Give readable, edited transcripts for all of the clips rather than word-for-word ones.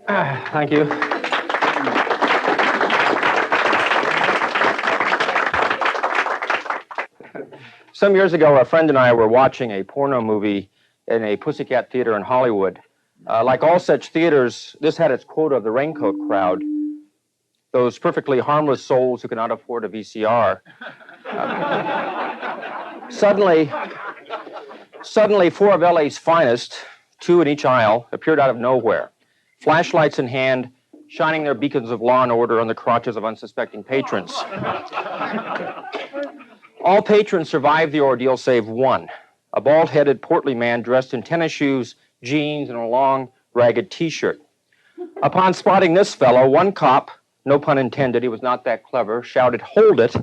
Thank you. Some years ago, a friend and I were watching a porno movie in a Pussycat theater in Hollywood. Like all such theaters, this had its quota of the raincoat crowd, those perfectly harmless souls who cannot afford a VCR. Suddenly, four of LA's finest, two in each aisle, appeared out of nowhere, flashlights in hand, shining their beacons of law and order on the crotches of unsuspecting patrons. All patrons survived the ordeal save one, a bald-headed, portly man dressed in tennis shoes, jeans, and a long, ragged T-shirt. Upon spotting this fellow, one cop, no pun intended, he was not that clever, shouted, "Hold it!"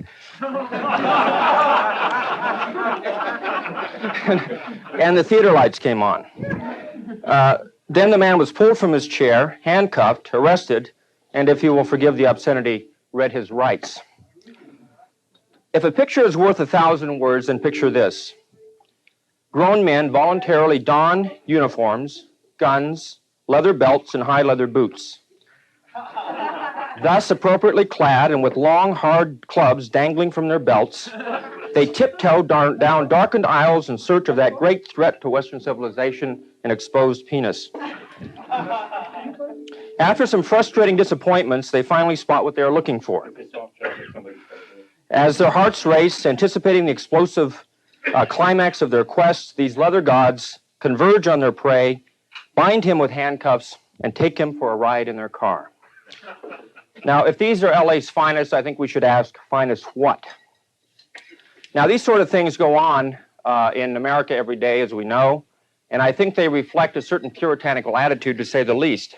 and the theater lights came on. Then the man was pulled from his chair, handcuffed, arrested, and, if you will forgive the obscenity, read his rights. If a picture is worth 1,000 words, then picture this. Grown men voluntarily don uniforms, guns, leather belts, and high leather boots. Thus, appropriately clad and with long, hard clubs dangling from their belts, they tiptoe down darkened aisles in search of that great threat to Western civilization, an exposed penis. After some frustrating disappointments, they finally spot what they are looking for. As their hearts race, anticipating the explosive climax of their quest, these leather gods converge on their prey, bind him with handcuffs, and take him for a ride in their car. Now, if these are LA's finest, I think we should ask, finest what? Now, these sort of things go on in America every day, as we know, and I think they reflect a certain puritanical attitude, to say the least.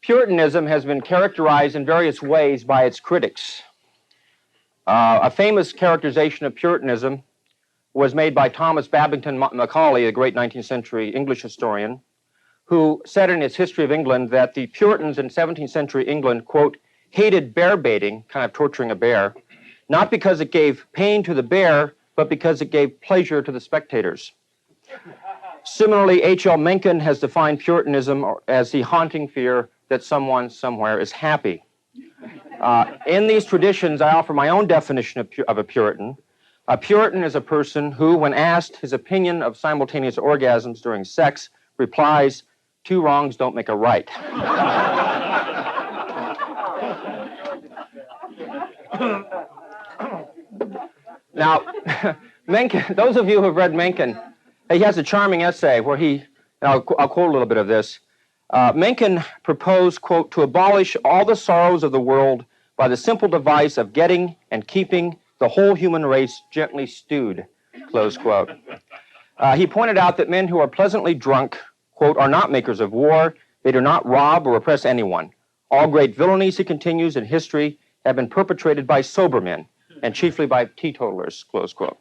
Puritanism has been characterized in various ways by its critics. A famous characterization of Puritanism was made by Thomas Babington Macaulay, a great 19th century English historian, who said in his History of England that the Puritans in 17th century England, quote, hated bear baiting, kind of torturing a bear, not because it gave pain to the bear, but because it gave pleasure to the spectators. Similarly, H.L. Mencken has defined Puritanism as the haunting fear that someone somewhere is happy. In these traditions, I offer my own definition of a Puritan. A Puritan is a person who, when asked his opinion of simultaneous orgasms during sex, replies, "Two wrongs don't make a right." Now, Mencken, those of you who have read Mencken, he has a charming essay where and I'll quote a little bit of this. Mencken proposed, quote, to abolish all the sorrows of the world by the simple device of getting and keeping the whole human race gently stewed, close quote. He pointed out that men who are pleasantly drunk, quote, are not makers of war. They do not rob or oppress anyone. All great villainies, he continues, in history have been perpetrated by sober men, and chiefly by teetotalers, close quote.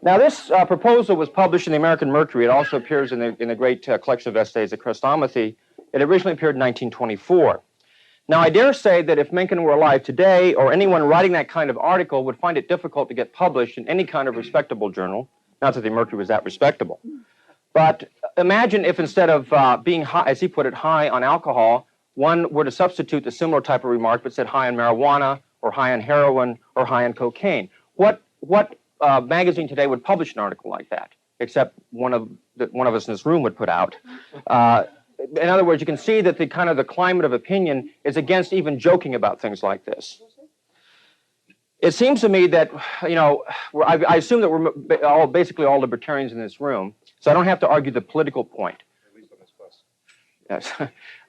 Now, this proposal was published in the American Mercury. It also appears in the great collection of essays, The Chrestomathy. It originally appeared in 1924. Now, I dare say that if Mencken were alive today, or anyone writing that kind of article would find it difficult to get published in any kind of respectable journal. Not that the Mercury was that respectable. But imagine if instead of being high, as he put it, high on alcohol, one were to substitute the similar type of remark, but said high on marijuana, or high on heroin, or high on cocaine. What magazine today would publish an article like that, except one of us in this room would put out? In other words, you can see that the climate of opinion is against even joking about things like this. It seems to me that, I assume that we're basically all libertarians in this room, so I don't have to argue the political point. At least on this bus. Yes.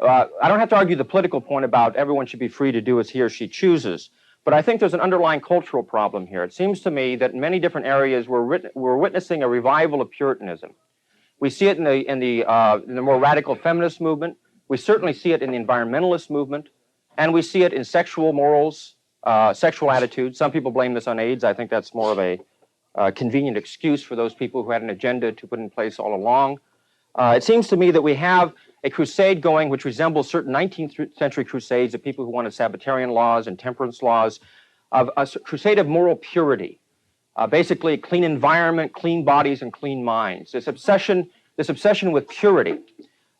I don't have to argue the political point about everyone should be free to do as he or she chooses. But I think there's an underlying cultural problem here. It seems to me that in many different areas we're witnessing a revival of Puritanism. We see it in the more radical feminist movement. We certainly see it in the environmentalist movement, and we see it in sexual morals, sexual attitudes. Some people blame this on AIDS. I think that's more of a convenient excuse for those people who had an agenda to put in place all along. It seems to me that we have a crusade going which resembles certain 19th century crusades of people who wanted Sabbatarian laws and temperance laws, of a crusade of moral purity. Basically, a clean environment, clean bodies, and clean minds. This obsession with purity.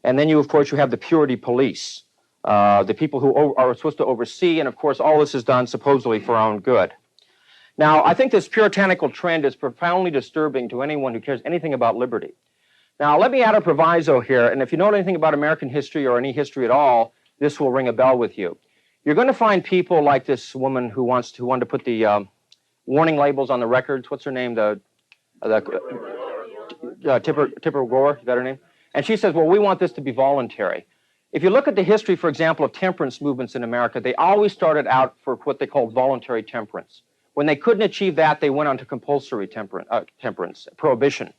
And then of course, you have the purity police, the people who are supposed to oversee, and of course, all this is done supposedly for our own good. Now, I think this puritanical trend is profoundly disturbing to anyone who cares anything about liberty. Now, let me add a proviso here, and if you know anything about American history or any history at all, this will ring a bell with you. You're going to find people like this woman who wanted to put the warning labels on the records. What's her name? Tipper Gore, is that her name? And she says, well, we want this to be voluntary. If you look at the history, for example, of temperance movements in America, they always started out for what they called voluntary temperance. When they couldn't achieve that, they went on to compulsory temperance, prohibition.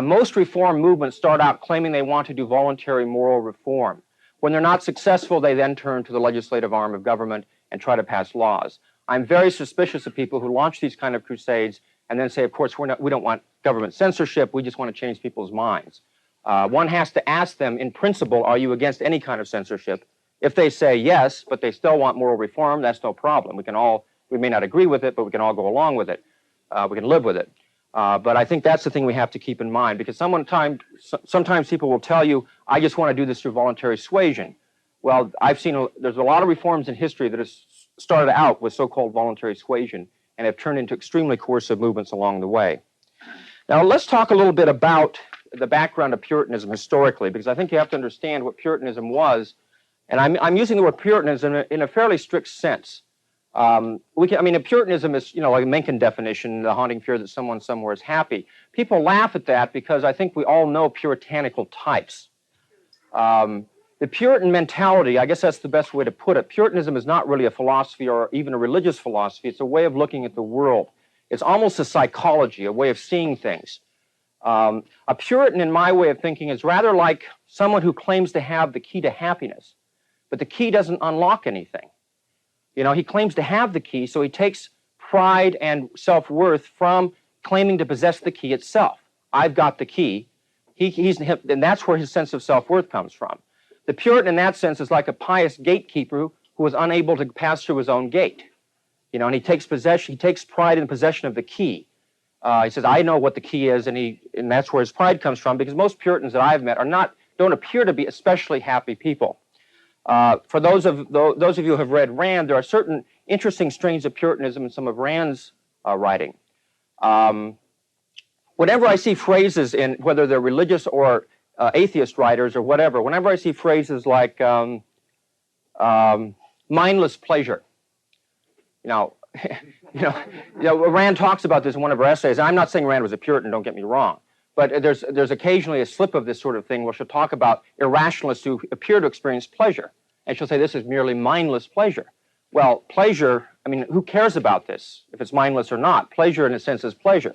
Most reform movements start out claiming they want to do voluntary moral reform. When they're not successful, they then turn to the legislative arm of government and try to pass laws. I'm very suspicious of people who launch these kind of crusades and then say, of course, we don't want government censorship, we just want to change people's minds. One has to ask them, in principle, are you against any kind of censorship? If they say yes, but they still want moral reform, that's no problem. We may not agree with it, but we can all go along with it. We can live with it. But I think that's the thing we have to keep in mind, because sometimes people will tell you, I just want to do this through voluntary suasion. Well, there's a lot of reforms in history that have started out with so-called voluntary suasion and have turned into extremely coercive movements along the way. Now, let's talk a little bit about the background of Puritanism historically, because I think you have to understand what Puritanism was. And I'm using the word Puritanism in a fairly strict sense. Puritanism is, like a Mencken definition, the haunting fear that someone somewhere is happy. People laugh at that because I think we all know puritanical types. The Puritan mentality, I guess that's the best way to put it. Puritanism is not really a philosophy or even a religious philosophy. It's a way of looking at the world. It's almost a psychology, a way of seeing things. A Puritan, in my way of thinking, is rather like someone who claims to have the key to happiness, but the key doesn't unlock anything. He claims to have the key, so he takes pride and self-worth from claiming to possess the key itself. I've got the key, and that's where his sense of self-worth comes from. The Puritan, in that sense, is like a pious gatekeeper who was unable to pass through his own gate. And he takes pride in possession of the key. He says, I know what the key is, and that's where his pride comes from, because most Puritans that I've met don't appear to be especially happy people. For those of you who have read Rand, there are certain interesting strains of Puritanism in some of Rand's writing. Whenever I see phrases in, whether they're religious or atheist writers or whatever, whenever I see phrases like mindless pleasure, Rand talks about this in one of her essays. I'm not saying Rand was a Puritan, don't get me wrong. But there's occasionally a slip of this sort of thing where she'll talk about irrationalists who appear to experience pleasure. And she'll say this is merely mindless pleasure. Well, pleasure, who cares about this, if it's mindless or not? Pleasure, in a sense, is pleasure.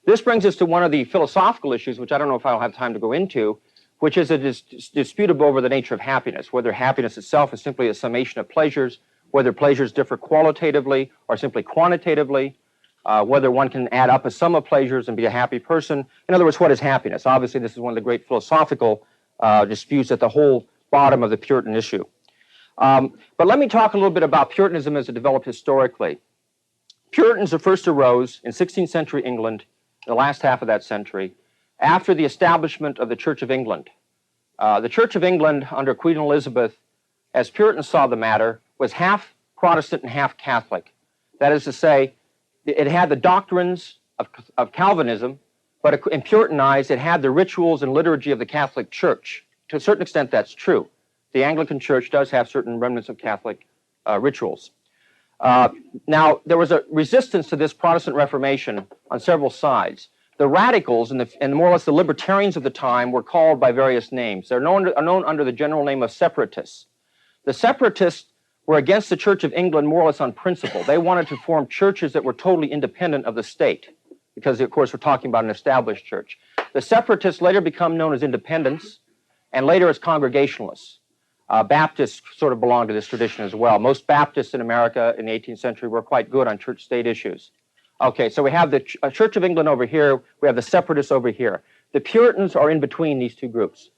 This brings us to one of the philosophical issues, which I don't know if I'll have time to go into, which is a dispute over the nature of happiness, whether happiness itself is simply a summation of pleasures, whether pleasures differ qualitatively or simply quantitatively, whether one can add up a sum of pleasures and be a happy person. In other words, what is happiness? Obviously, this is one of the great philosophical disputes at the whole bottom of the Puritan issue. But let me talk a little bit about Puritanism as it developed historically. Puritans first arose in 16th century England, the last half of that century, after the establishment of the Church of England. The Church of England under Queen Elizabeth, as Puritans saw the matter, was half Protestant and half Catholic. That is to say, it had the doctrines of Calvinism, but in Puritan eyes, it had the rituals and liturgy of the Catholic Church. To a certain extent, that's true. The Anglican Church does have certain remnants of Catholic rituals. Now, there was a resistance to this Protestant Reformation on several sides. The radicals and more or less the libertarians of the time were called by various names. They're known under the general name of separatists. The separatists were against the Church of England more or less on principle. They wanted to form churches that were totally independent of the state, because, of course, we're talking about an established church. The separatists later become known as independents, and later as Congregationalists. Baptists sort of belong to this tradition as well. Most Baptists in America in the 18th century were quite good on church-state issues. Okay, so we have the Church of England over here, we have the separatists over here. The Puritans are in between these two groups.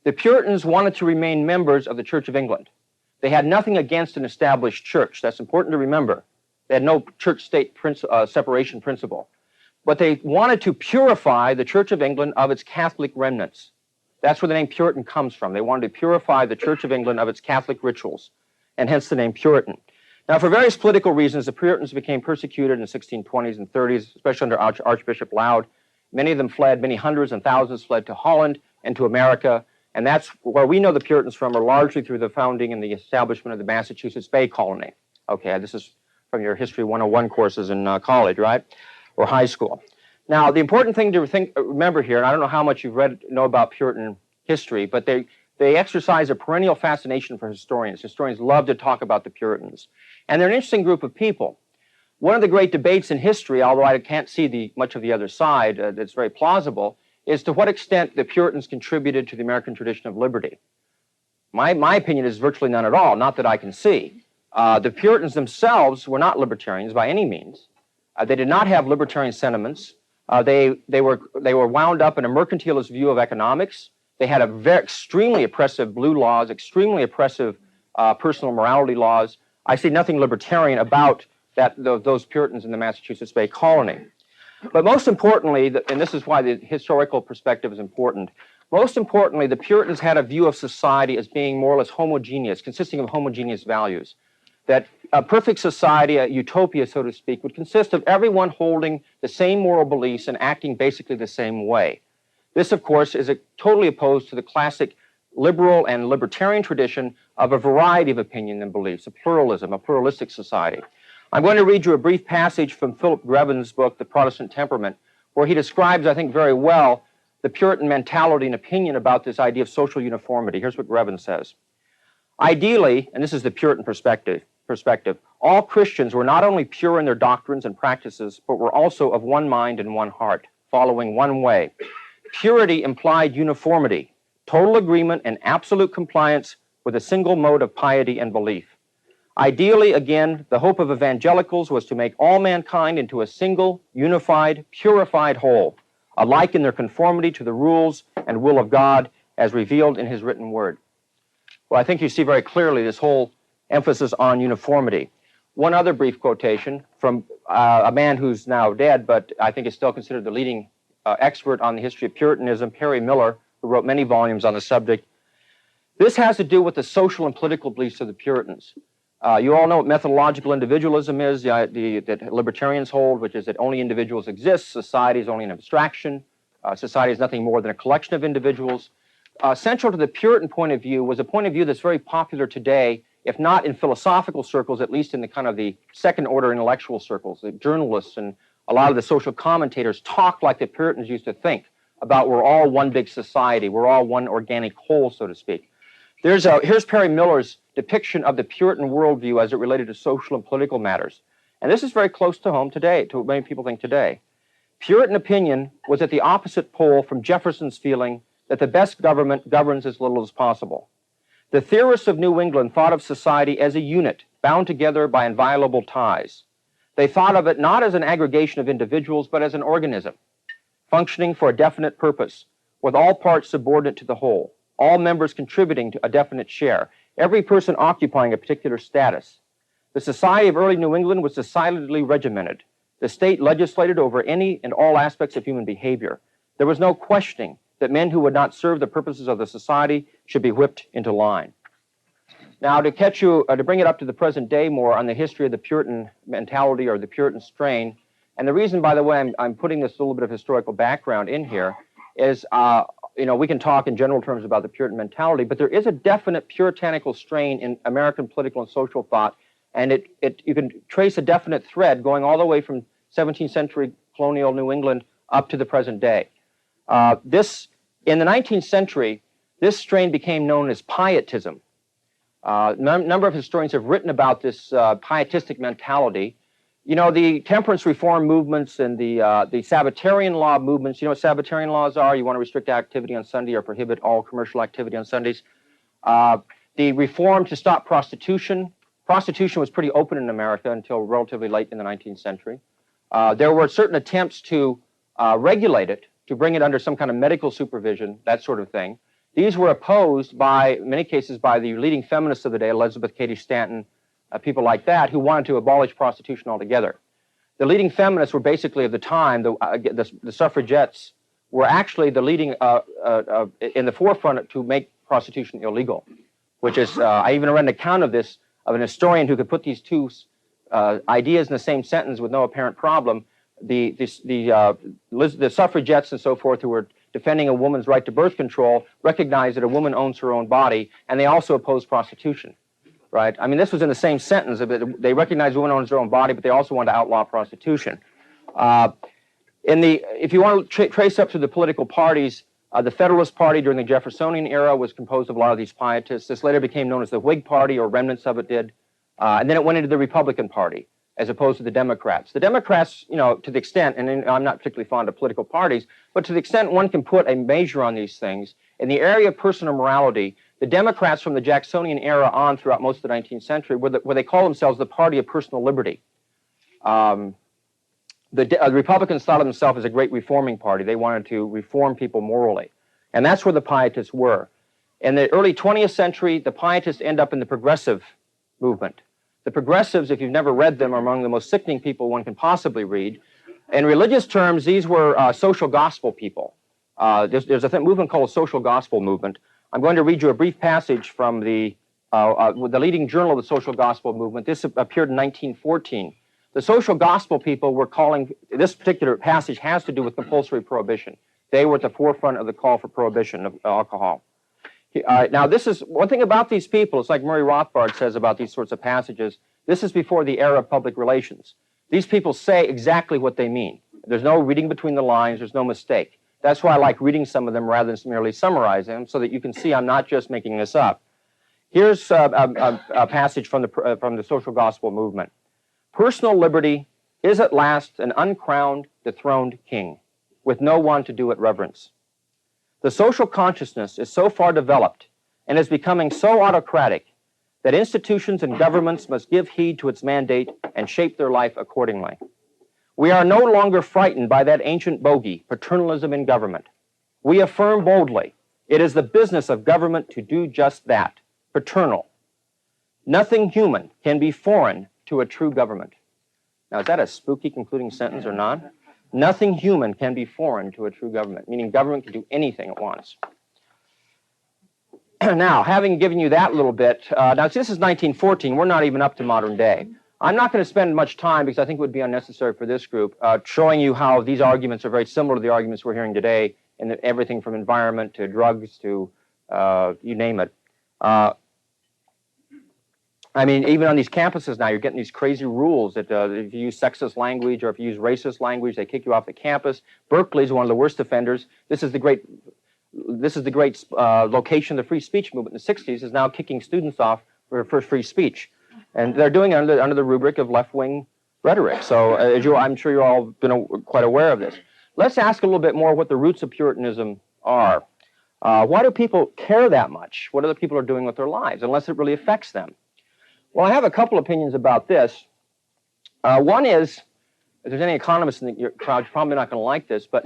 The Puritans wanted to remain members of the Church of England. They had nothing against an established church. That's important to remember. They had no church-state separation principle. But they wanted to purify the Church of England of its Catholic remnants. That's where the name Puritan comes from. They wanted to purify the Church of England of its Catholic rituals, and hence the name Puritan. Now, for various political reasons, the Puritans became persecuted in the 1620s and 30s, especially under Archbishop Laud. Many of them fled, many hundreds and thousands fled to Holland and to America, and that's where we know the Puritans from, are largely through the founding and the establishment of the Massachusetts Bay Colony. Okay, this is from your History 101 courses in college, right? Or high school. Now, the important thing to remember here, and I don't know how much you've know about Puritan history, but they exercise a perennial fascination for historians. Historians love to talk about the Puritans. And they're an interesting group of people. One of the great debates in history, although I can't see much of the other side that's very plausible, is to what extent the Puritans contributed to the American tradition of liberty. My opinion is virtually none at all, not that I can see. The Puritans themselves were not libertarians by any means. They did not have libertarian sentiments. They were wound up in a mercantilist view of economics. They had extremely oppressive blue laws, extremely oppressive personal morality laws. I see nothing libertarian about those Puritans in the Massachusetts Bay Colony. But most importantly, and this is why the historical perspective is important, most importantly, the Puritans had a view of society as being more or less homogeneous, consisting of homogeneous values. That a perfect society, a utopia, so to speak, would consist of everyone holding the same moral beliefs and acting basically the same way. This, of course, is totally opposed to the classic liberal and libertarian tradition of a variety of opinion and beliefs, a pluralism, a pluralistic society. I'm going to read you a brief passage from Philip Greven's book, The Protestant Temperament, where he describes, I think, very well the Puritan mentality and opinion about this idea of social uniformity. Here's what Greven says. Ideally, and this is the Puritan perspective, all Christians were not only pure in their doctrines and practices, but were also of one mind and one heart, following one way. Purity implied uniformity, total agreement and absolute compliance with a single mode of piety and belief. Ideally, again, the hope of evangelicals was to make all mankind into a single, unified, purified whole, alike in their conformity to the rules and will of God as revealed in His written word. Well, I think you see very clearly this whole emphasis on uniformity. One other brief quotation from a man who's now dead, but I think is still considered the leading expert on the history of Puritanism, Perry Miller, who wrote many volumes on the subject. This has to do with the social and political beliefs of the Puritans. You all know what methodological individualism is, that libertarians hold, which is that only individuals exist, society is only an abstraction, society is nothing more than a collection of individuals. Central to the Puritan point of view was a point of view that's very popular today, if not in philosophical circles, at least in the kind of the second-order intellectual circles. The journalists and a lot of the social commentators talk like the Puritans used to think about we're all one big society, we're all one organic whole, so to speak. Here's Perry Miller's depiction of the Puritan worldview as it related to social and political matters. And this is very close to home today, to what many people think today. Puritan opinion was at the opposite pole from Jefferson's feeling that the best government governs as little as possible. The theorists of New England thought of society as a unit, bound together by inviolable ties. They thought of it not as an aggregation of individuals, but as an organism, functioning for a definite purpose, with all parts subordinate to the whole, all members contributing to a definite share, every person occupying a particular status. The society of early New England was decidedly regimented. The state legislated over any and all aspects of human behavior. There was no questioning that men who would not serve the purposes of the society should be whipped into line. Now, to bring it up to the present day more on the history of the Puritan mentality or the Puritan strain, and the reason, by the way, I'm putting this little bit of historical background in here is, we can talk in general terms about the Puritan mentality, but there is a definite puritanical strain in American political and social thought, and you can trace a definite thread going all the way from 17th century colonial New England up to the present day. In the 19th century, this strain became known as pietism. A number of historians have written about this pietistic mentality. You know, the temperance reform movements and the Sabbatarian law movements, you know what Sabbatarian laws are? You want to restrict activity on Sunday or prohibit all commercial activity on Sundays. The reform to stop prostitution. Prostitution was pretty open in America until relatively late in the 19th century. There were certain attempts to regulate it, to bring it under some kind of medical supervision, that sort of thing. These were opposed in many cases, by the leading feminists of the day, Elizabeth Cady Stanton, people like that, who wanted to abolish prostitution altogether. The leading feminists were basically, of the time, the suffragettes were actually the leading, in the forefront to make prostitution illegal, which is, I even read an account of this, of an historian who could put these two ideas in the same sentence with no apparent problem. The suffragettes and so forth who were defending a woman's right to birth control recognized that a woman owns her own body, and they also opposed prostitution, right? I mean, this was in the same sentence. They recognized a woman owns her own body, but they also wanted to outlaw prostitution. If you want to trace up through the political parties, the Federalist Party during the Jeffersonian era was composed of a lot of these pietists. This later became known as the Whig Party, or remnants of it did. And then it went into the Republican Party, as opposed to the Democrats. The Democrats, you know, to the extent, and I'm not particularly fond of political parties, but to the extent one can put a measure on these things, in the area of personal morality, the Democrats from the Jacksonian era on throughout most of the 19th century were they call themselves the party of personal liberty. The Republicans thought of themselves as a great reforming party. They wanted to reform people morally. And that's where the pietists were. In the early 20th century, the pietists end up in the progressive movement. The progressives, if you've never read them, are among the most sickening people one can possibly read. In religious terms, these were social gospel people. There's a movement called social gospel movement. I'm going to read you a brief passage from the leading journal of the social gospel movement. This appeared in 1914. The social gospel people were calling, this particular passage has to do with compulsory prohibition. They were at the forefront of the call for prohibition of alcohol. Now, this is one thing about these people. It's like Murray Rothbard says about these sorts of passages. This is before the era of public relations. These people say exactly what they mean. There's no reading between the lines. There's no mistake. That's why I like reading some of them rather than merely summarizing them, so that you can see I'm not just making this up. Here's a passage from the social gospel movement. Personal liberty is at last an uncrowned, dethroned king, with no one to do it reverence. The social consciousness is so far developed and is becoming so autocratic that institutions and governments must give heed to its mandate and shape their life accordingly. We are no longer frightened by that ancient bogey, paternalism in government. We affirm boldly, it is the business of government to do just that, paternal. Nothing human can be foreign to a true government. Now, is that a spooky concluding sentence or not? Nothing human can be foreign to a true government, meaning government can do anything it wants. Now, having given you that little bit, now this is 1914, we're not even up to modern day. I'm not going to spend much time, because I think it would be unnecessary for this group, showing you how these arguments are very similar to the arguments we're hearing today, in everything from environment to drugs to you name it. I mean, even on these campuses now, you're getting these crazy rules that if you use sexist language or if you use racist language, they kick you off the campus. Berkeley is one of the worst offenders. This is the great location of the free speech movement in the 60s, is now kicking students off for free speech. And they're doing it under the rubric of left-wing rhetoric. So I'm sure you've all been quite aware of this. Let's ask a little bit more what the roots of Puritanism are. Why do people care that much? What other people are doing with their lives, unless it really affects them? Well, I have a couple opinions about this. One is, if there's any economists in the crowd, you're probably not going to like this, but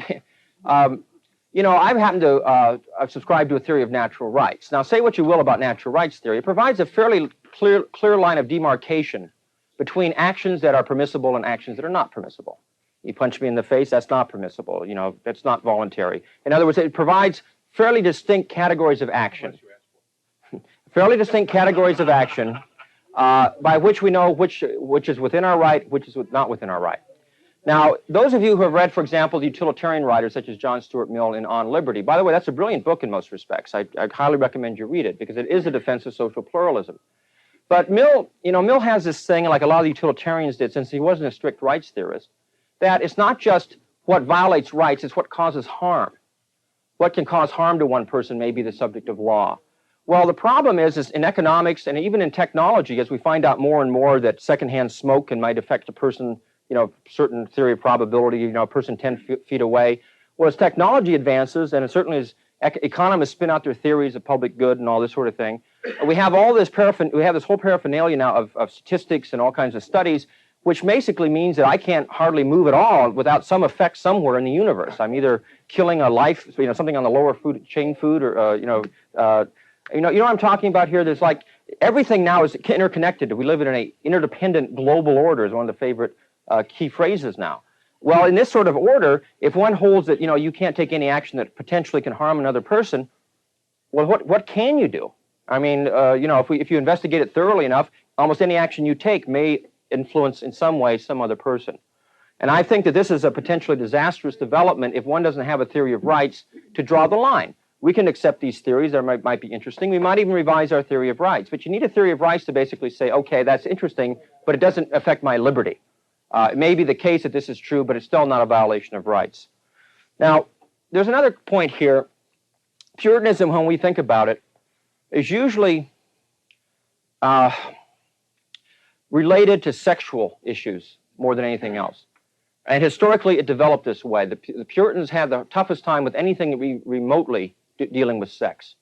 you know, I've happened to subscribe to a theory of natural rights. Now, say what you will about natural rights theory, it provides a fairly clear line of demarcation between actions that are permissible and actions that are not permissible. You punch me in the face, that's not permissible. You know, that's not voluntary. In other words, it provides fairly distinct categories of action. Fairly distinct categories of action by which we know which is within our right, which is not within our right. Now, those of you who have read, for example, the utilitarian writers such as John Stuart Mill in On Liberty, by the way, that's a brilliant book in most respects. I highly recommend you read it, because it is a defense of social pluralism. But Mill, you know, Mill has this thing, like a lot of the utilitarians did, since he wasn't a strict rights theorist, that it's not just what violates rights, it's what causes harm. What can cause harm to one person may be the subject of law. Well, the problem is in economics and even in technology, as we find out more and more that secondhand smoke might affect a person, you know, certain theory of probability, you know, a person 10 feet away. Well, as technology advances, and certainly as economists spin out their theories of public good and all this sort of thing, we have all this whole paraphernalia now of statistics and all kinds of studies, which basically means that I can't hardly move at all without some effect somewhere in the universe. I'm either killing a life, you know, something on the lower food chain food, or you know what I'm talking about here? There's like, everything now is interconnected. We live in an interdependent global order, is one of the favorite key phrases now. Well, in this sort of order, if one holds that, you can't take any action that potentially can harm another person, well, what can you do? I mean, if you investigate it thoroughly enough, almost any action you take may influence in some way some other person. And I think that this is a potentially disastrous development if one doesn't have a theory of rights to draw the line. We can accept these theories. They might be interesting. We might even revise our theory of rights. But you need a theory of rights to basically say, okay, that's interesting, but it doesn't affect my liberty. It may be the case that this is true, but it's still not a violation of rights. Now, there's another point here. Puritanism, when we think about it, is usually related to sexual issues more than anything else. And historically, it developed this way. The Puritans had the toughest time with anything remotely dealing with sex.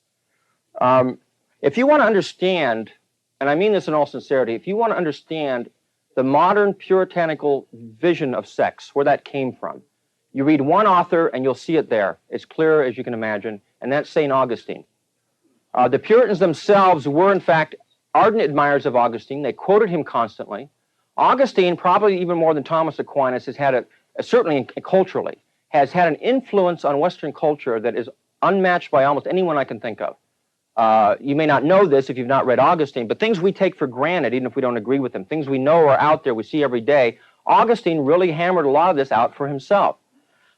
If you want to understand, and I mean this in all sincerity, if you want to understand the modern puritanical vision of sex, where that came from, you read one author and you'll see it there, as clear as you can imagine, and that's St. Augustine. The Puritans themselves were, in fact, ardent admirers of Augustine. They quoted him constantly. Augustine, probably even more than Thomas Aquinas, has had certainly culturally, has had an influence on Western culture that is unmatched by almost anyone I can think of. You may not know this if you've not read Augustine, but things we take for granted, even if we don't agree with them, things we know are out there, we see every day, Augustine really hammered a lot of this out for himself.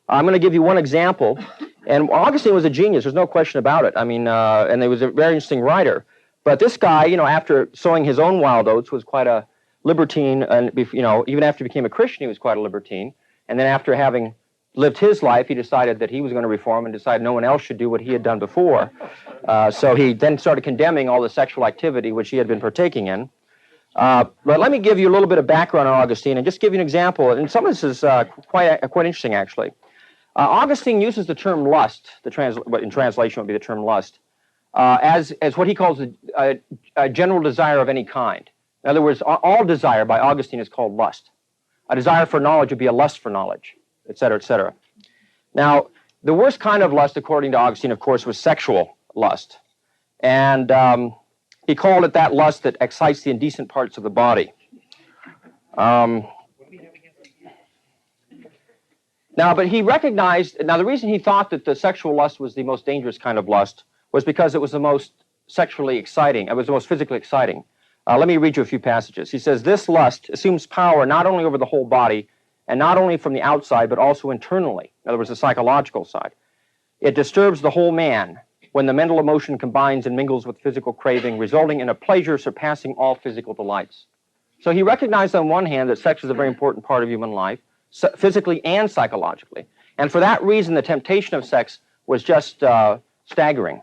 I'm going to give you one example, and Augustine was a genius, there's no question about it. I mean, and he was a very interesting writer. But this guy, after sowing his own wild oats, was quite a libertine, and even after he became a Christian, he was quite a libertine. And then after having lived his life, he decided that he was going to reform and decided no one else should do what he had done before. So he then started condemning all the sexual activity which he had been partaking in. But let me give you a little bit of background on Augustine and just give you an example. And some of this is quite interesting, actually. Augustine uses the term lust, what in translation would be the term lust, as what he calls a general desire of any kind. In other words, all desire by Augustine is called lust. A desire for knowledge would be a lust for knowledge, etc., etc. Now, the worst kind of lust, according to Augustine, of course, was sexual lust. And he called it that lust that excites the indecent parts of the body. But he recognized, the reason he thought that the sexual lust was the most dangerous kind of lust was because it was the most sexually exciting, it was the most physically exciting. Let me read you a few passages. He says, this lust assumes power not only over the whole body, and not only from the outside, but also internally. In other words, the psychological side. It disturbs the whole man when the mental emotion combines and mingles with physical craving, resulting in a pleasure surpassing all physical delights. So he recognized on one hand that sex is a very important part of human life, physically and psychologically. And for that reason, the temptation of sex was just staggering.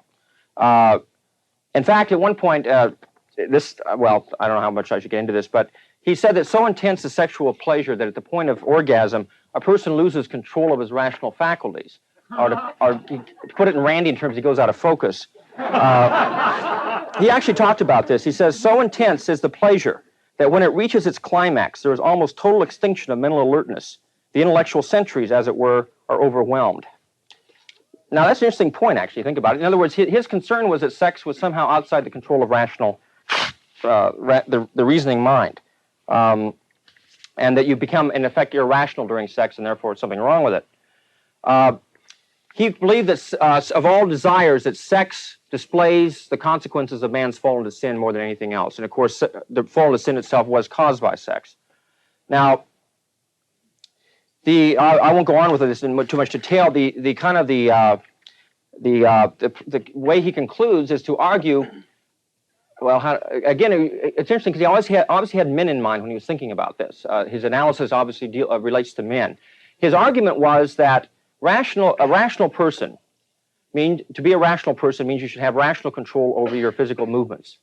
In fact, at one point, I don't know how much I should get into this, but he said that so intense is sexual pleasure that at the point of orgasm, a person loses control of his rational faculties. Or to put it in Randian terms, he goes out of focus. He actually talked about this. He says, so intense is the pleasure that when it reaches its climax, there is almost total extinction of mental alertness. The intellectual centuries, as it were, are overwhelmed. Now, that's an interesting point, actually, think about it. In other words, his concern was that sex was somehow outside the control of rational, the reasoning mind. And that you become, in effect, irrational during sex, and therefore something wrong with it. He believed that of all desires, that sex displays the consequences of man's fall into sin more than anything else. And of course, the fall into sin itself was caused by sex. Now, I won't go on with this in too much detail. The way he concludes is to argue. Well, again, it's interesting because he obviously had men in mind when he was thinking about this. His analysis obviously relates to men. His argument was that a rational person means you should have rational control over your physical movements.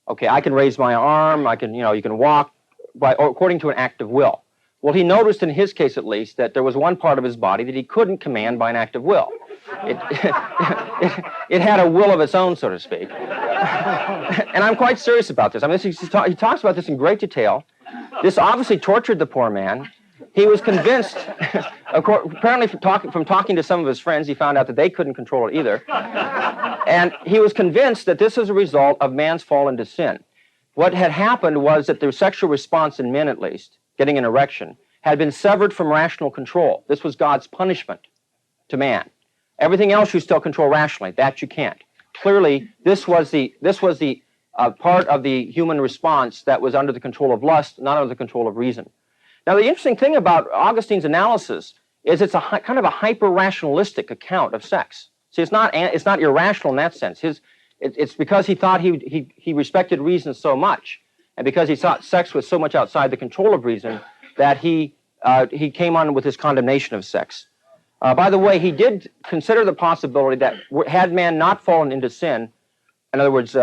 Okay, I can raise my arm, you can walk according to an act of will. Well, he noticed in his case at least that there was one part of his body that he couldn't command by an act of will. It had a will of its own, so to speak. And I'm quite serious about this. I mean, he talks about this in great detail. This obviously tortured the poor man. He was convinced, apparently from talking to some of his friends, he found out that they couldn't control it either. And he was convinced that this was a result of man's fall into sin. What had happened was that the sexual response in men, at least, getting an erection, had been severed from rational control. This was God's punishment to man. Everything else you still control rationally. That you can't. Clearly, this was the part of the human response that was under the control of lust, not under the control of reason. Now, the interesting thing about Augustine's analysis is it's a kind of a hyper-rationalistic account of sex. See, it's not irrational in that sense. It's because he thought he respected reason so much, and because he thought sex was so much outside the control of reason, that he came on with his condemnation of sex. By the way, he did consider the possibility that had man not fallen into sin, in other words,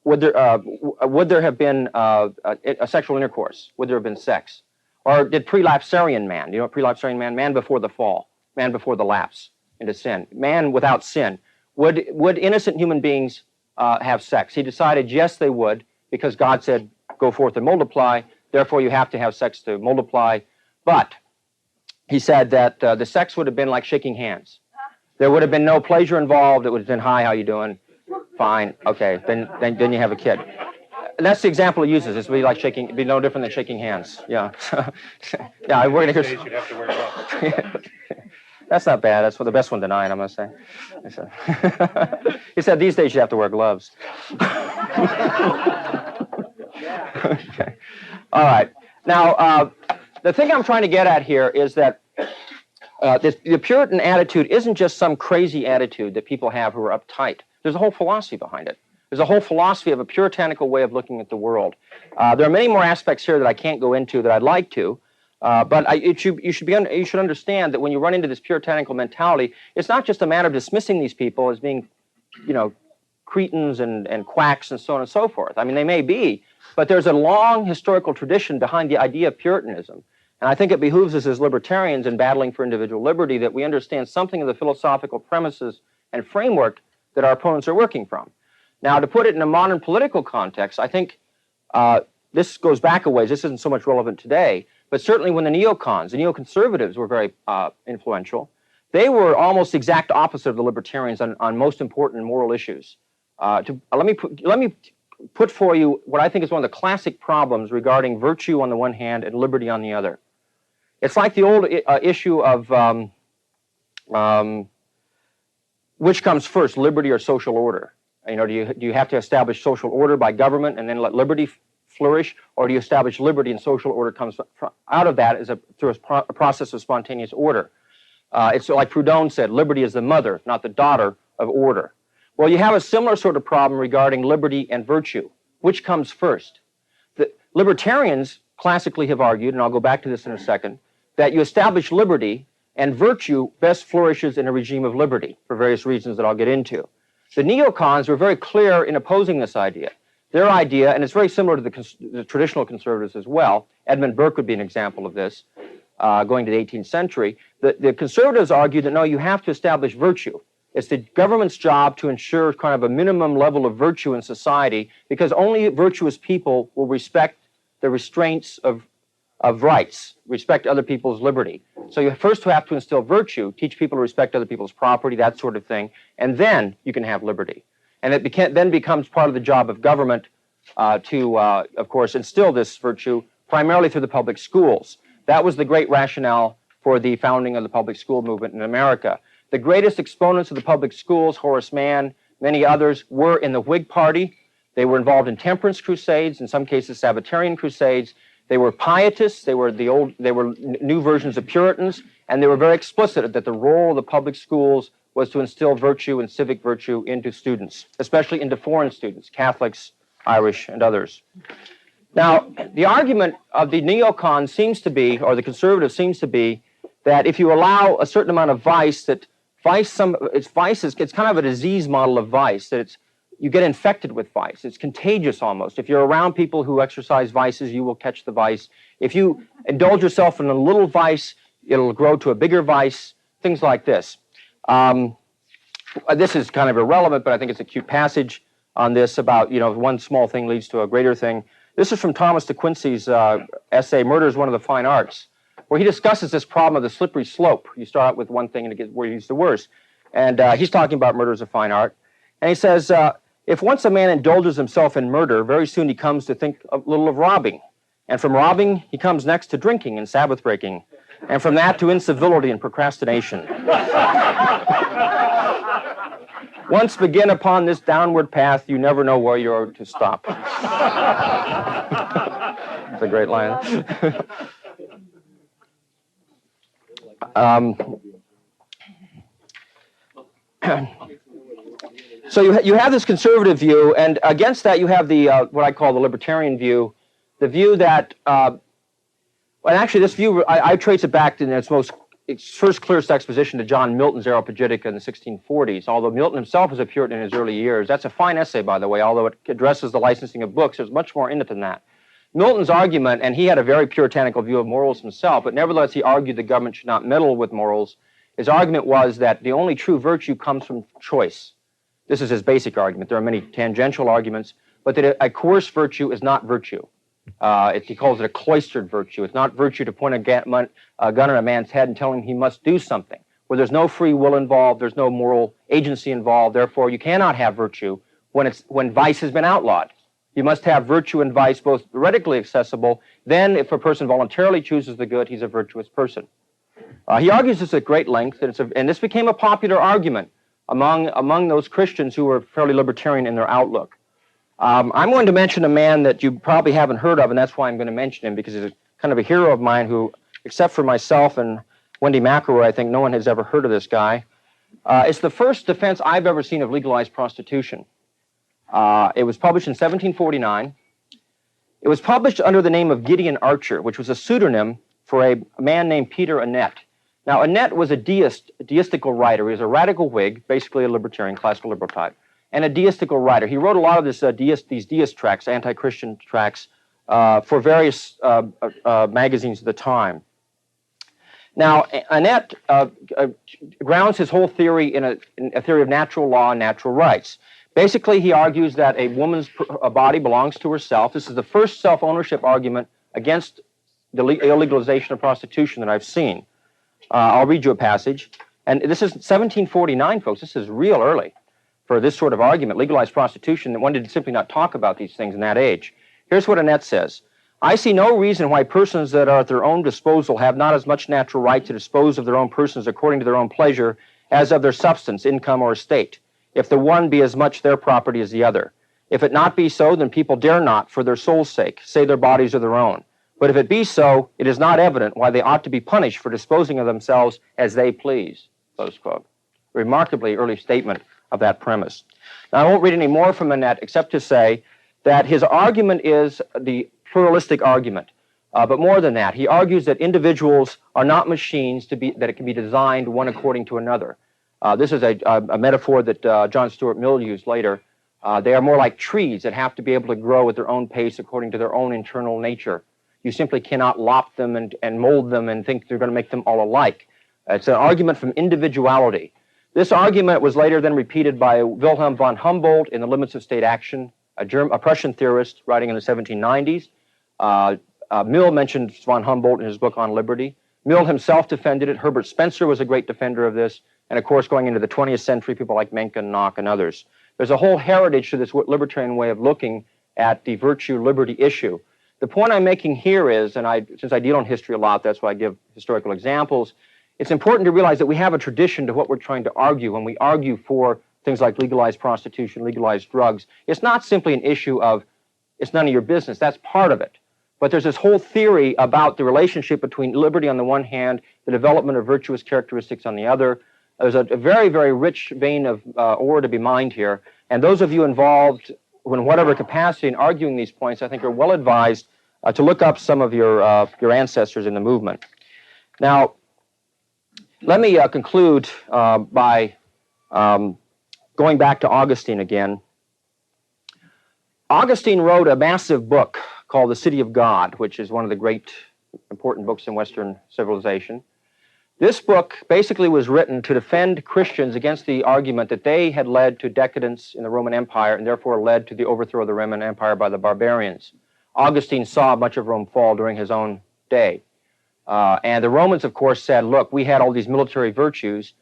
would there have been a sexual intercourse? Would there have been sex? Or did prelapsarian man, you know, prelapsarian man before the fall, man before the lapse into sin, man without sin, would innocent human beings have sex? He decided yes, they would, because God said, go forth and multiply, therefore you have to have sex to multiply. But he said that the sex would have been like shaking hands. There would have been no pleasure involved. It would have been, hi, how you doing? Fine, okay, then you have a kid. And that's the example he uses. It's it'd be no different than shaking hands. Yeah. Yeah, we're going to hear. You'd have to wear gloves. That's not bad. That's the best one tonight, I must say. He said these days you have to wear gloves. Okay. All right. Now, the thing I'm trying to get at here is that the Puritan attitude isn't just some crazy attitude that people have who are uptight. There's a whole philosophy behind it. There's a whole philosophy of a puritanical way of looking at the world. There are many more aspects here that I can't go into that I'd like to, but you should understand that when you run into this puritanical mentality, it's not just a matter of dismissing these people as being, you know, cretins and quacks and so on and so forth. I mean, they may be, but there's a long historical tradition behind the idea of Puritanism. And I think it behooves us as libertarians in battling for individual liberty that we understand something of the philosophical premises and framework that our opponents are working from. Now, to put it in a modern political context, I think this goes back a ways. This isn't so much relevant today, but certainly when the neocons, the neoconservatives were very influential, they were almost the exact opposite of the libertarians on most important moral issues. Let me put for you what I think is one of the classic problems regarding virtue on the one hand and liberty on the other. It's like the old issue of which comes first, liberty or social order? You know, do you have to establish social order by government and then let liberty flourish, or do you establish liberty and social order comes out of that through a process of spontaneous order? It's like Proudhon said, liberty is the mother, not the daughter of order. Well, you have a similar sort of problem regarding liberty and virtue. Which comes first? The libertarians classically have argued, and I'll go back to this in a second, that you establish liberty and virtue best flourishes in a regime of liberty for various reasons that I'll get into. The neocons were very clear in opposing this idea. Their idea, and it's very similar to the traditional conservatives as well, Edmund Burke would be an example of this, going to the 18th century, the conservatives argued that no, you have to establish virtue. It's the government's job to ensure kind of a minimum level of virtue in society, because only virtuous people will respect the restraints of rights, respect other people's liberty. So you first have to instill virtue, teach people to respect other people's property, that sort of thing, and then you can have liberty. And it then becomes part of the job of government to, of course, instill this virtue primarily through the public schools. That was the great rationale for the founding of the public school movement in America. The greatest exponents of the public schools, Horace Mann, many others, were in the Whig Party. They were involved in temperance crusades, in some cases Sabbatarian crusades. They were pietists, they were new versions of Puritans, and they were very explicit that the role of the public schools was to instill virtue and civic virtue into students, especially into foreign students, Catholics, Irish, and others. Now, the argument of the neocon seems to be, or the conservative seems to be, that if you allow a certain amount of vice, that it's kind of a disease model of vice, that you get infected with vice. It's contagious almost. If you're around people who exercise vices, you will catch the vice. If you indulge yourself in a little vice, it'll grow to a bigger vice, things like this. This is kind of irrelevant, but I think it's a cute passage on this about, you know, one small thing leads to a greater thing. This is from Thomas de Quincey's essay, Murder is One of the Fine Arts, where he discusses this problem of the slippery slope. You start out with one thing and it gets where he's the worst. And he's talking about murder as a fine art. And he says, if once a man indulges himself in murder, very soon he comes to think a little of robbing. And from robbing, he comes next to drinking and Sabbath breaking. And from that to incivility and procrastination. Once begin upon this downward path, you never know where you're to stop. It's a great line. So you have this conservative view, and against that you have the what I call the libertarian view, the view that, and actually this view, I trace it back in its first clearest exposition to John Milton's Areopagitica in the 1640s, although Milton himself was a Puritan in his early years. That's a fine essay, by the way, although it addresses the licensing of books. There's much more in it than that. Milton's argument, and he had a very puritanical view of morals himself, but nevertheless he argued the government should not meddle with morals. His argument was that the only true virtue comes from choice. This is his basic argument. There are many tangential arguments, but that a coerced virtue is not virtue. He calls it a cloistered virtue. It's not virtue to point a gun at a man's head and tell him he must do something, where there's no free will involved, there's no moral agency involved. Therefore, you cannot have virtue when vice has been outlawed. You must have virtue and vice both theoretically accessible. Then, if a person voluntarily chooses the good, he's a virtuous person. He argues this at great length, and this became a popular argument among those Christians who were fairly libertarian in their outlook. I'm going to mention a man that you probably haven't heard of, and that's why I'm going to mention him, because he's kind of a hero of mine who, except for myself and Wendy McElroy, I think no one has ever heard of this guy. It's the first defense I've ever seen of legalized prostitution. It was published in 1749. It was published under the name of Gideon Archer, which was a pseudonym for a man named Peter Annett. Now, Annett was a deistical writer. He was a radical Whig, basically a libertarian, classical liberal type, and a deistical writer. He wrote a lot of these deist tracts, anti-Christian tracts, for various magazines at the time. Now, Annett grounds his whole theory in a theory of natural law and natural rights. Basically, he argues that a woman's body belongs to herself. This is the first self-ownership argument against the illegalization of prostitution that I've seen. I'll read you a passage. And this is 1749, folks. This is real early for this sort of argument. Legalized prostitution, that one did simply not talk about these things in that age. Here's what Annett says. I see no reason why persons that are at their own disposal have not as much natural right to dispose of their own persons according to their own pleasure as of their substance, income, or estate, if the one be as much their property as the other. If it not be so, then people dare not, for their soul's sake, say their bodies are their own. But if it be so, it is not evident why they ought to be punished for disposing of themselves as they please. Close quote. Remarkably early statement of that premise. Now, I won't read any more from Annett except to say that his argument is the pluralistic argument. But more than that, he argues that individuals are not machines that it can be designed one according to another. This is a metaphor that John Stuart Mill used later. They are more like trees that have to be able to grow at their own pace according to their own internal nature. You simply cannot lop them and mold them and think they're going to make them all alike. It's an argument from individuality. This argument was later then repeated by Wilhelm von Humboldt in The Limits of State Action, a Prussian theorist writing in the 1790s. Mill mentioned von Humboldt in his book on liberty. Mill himself defended it. Herbert Spencer was a great defender of this. And of course, going into the 20th century, people like Mencken, Knock, and others. There's a whole heritage to this libertarian way of looking at the virtue-liberty issue. The point I'm making here is, and since I deal in history a lot, that's why I give historical examples, it's important to realize that we have a tradition to what we're trying to argue. When we argue for things like legalized prostitution, legalized drugs, it's not simply an issue of, it's none of your business. That's part of it. But there's this whole theory about the relationship between liberty on the one hand, the development of virtuous characteristics on the other. There's a very, very rich vein of ore to be mined here. And those of you involved in whatever capacity in arguing these points, I think are well advised to look up some of your ancestors in the movement. Now, let me conclude by going back to Augustine again. Augustine wrote a massive book called The City of God, which is one of the great important books in Western civilization. This book basically was written to defend Christians against the argument that they had led to decadence in the Roman Empire and therefore led to the overthrow of the Roman Empire by the barbarians. Augustine saw much of Rome fall during his own day. And the Romans, of course, said, look, we had all these military virtues.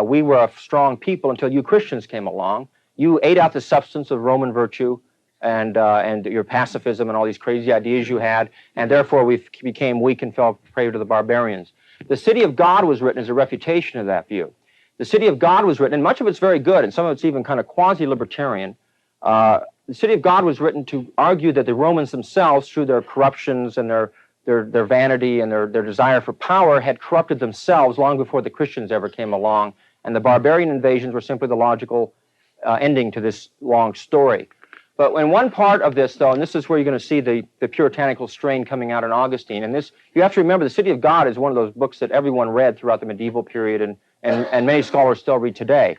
We were a strong people until you Christians came along. You ate out the substance of Roman virtue, and your pacifism and all these crazy ideas you had, and therefore we became weak and fell prey to the barbarians. The City of God was written as a refutation of that view. The City of God was written, and much of it's very good, and some of it's even kind of quasi-libertarian. The City of God was written to argue that the Romans themselves, through their corruptions and their vanity and their desire for power, had corrupted themselves long before the Christians ever came along, and the barbarian invasions were simply the logical ending to this long story. But when one part of this, though, and this is where you're going to see the puritanical strain coming out in Augustine, and this, you have to remember, the City of God is one of those books that everyone read throughout the medieval period, and many scholars still read today.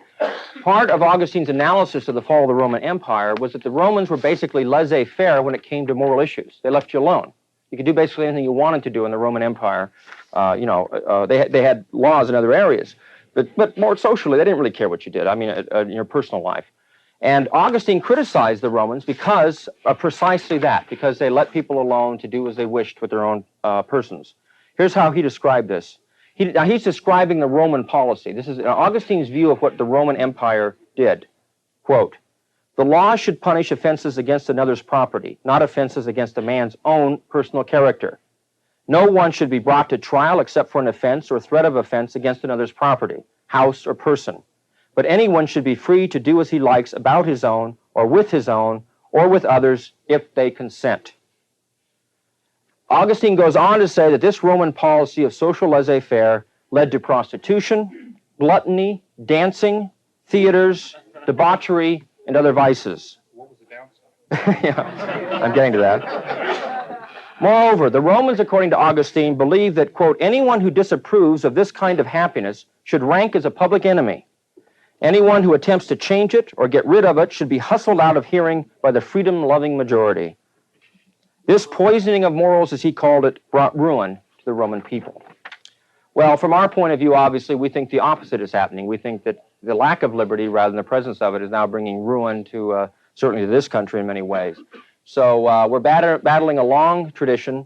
Part of Augustine's analysis of the fall of the Roman Empire was that the Romans were basically laissez-faire when it came to moral issues. They left you alone. You could do basically anything you wanted to do in the Roman Empire. They had laws in other areas, but more socially, they didn't really care what you did. I mean, in your personal life. And Augustine criticized the Romans because of precisely that, because they let people alone to do as they wished with their own persons. Here's how he described this. Now he's describing the Roman policy. This is Augustine's view of what the Roman Empire did. Quote, "The law should punish offenses against another's property, not offenses against a man's own personal character. No one should be brought to trial except for an offense or threat of offense against another's property, house, or person. But anyone should be free to do as he likes about his own, or with his own, or with others, if they consent." Augustine goes on to say that this Roman policy of social laissez-faire led to prostitution, gluttony, dancing, theaters, debauchery, and other vices. What was the downside? Yeah, I'm getting to that. Moreover, the Romans, according to Augustine, believed that, quote, "anyone who disapproves of this kind of happiness should rank as a public enemy. Anyone who attempts to change it or get rid of it should be hustled out of hearing by the freedom-loving majority." This poisoning of morals, as he called it, brought ruin to the Roman people. Well, from our point of view, obviously, we think the opposite is happening. We think that the lack of liberty, rather than the presence of it, is now bringing ruin to, certainly to this country in many ways. So we're battling a long tradition,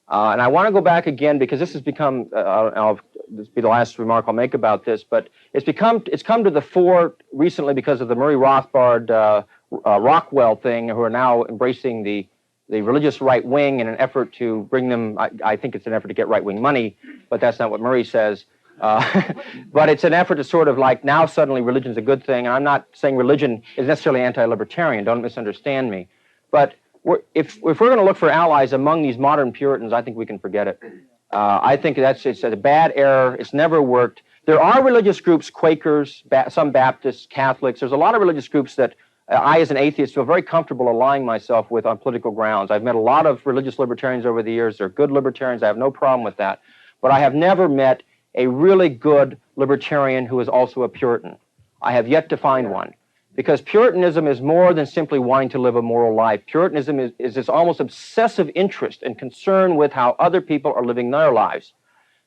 and I want to go back again because this has become, this will be the last remark I'll make about this, but it's come to the fore recently because of the Murray Rothbard Rockwell thing, who are now embracing the religious right wing in an effort to bring them, I think it's an effort to get right wing money, but that's not what Murray says. But it's an effort to sort of like, now suddenly religion's a good thing, and I'm not saying religion is necessarily anti-libertarian, don't misunderstand me. But if we're going to look for allies among these modern Puritans, I think we can forget it. I think it's a bad error. It's never worked. There are religious groups, Quakers, some Baptists, Catholics. There's a lot of religious groups that I, as an atheist, feel very comfortable aligning myself with on political grounds. I've met a lot of religious libertarians over the years. They're good libertarians. I have no problem with that. But I have never met a really good libertarian who is also a Puritan. I have yet to find one. Because Puritanism is more than simply wanting to live a moral life. Puritanism is this almost obsessive interest and concern with how other people are living their lives.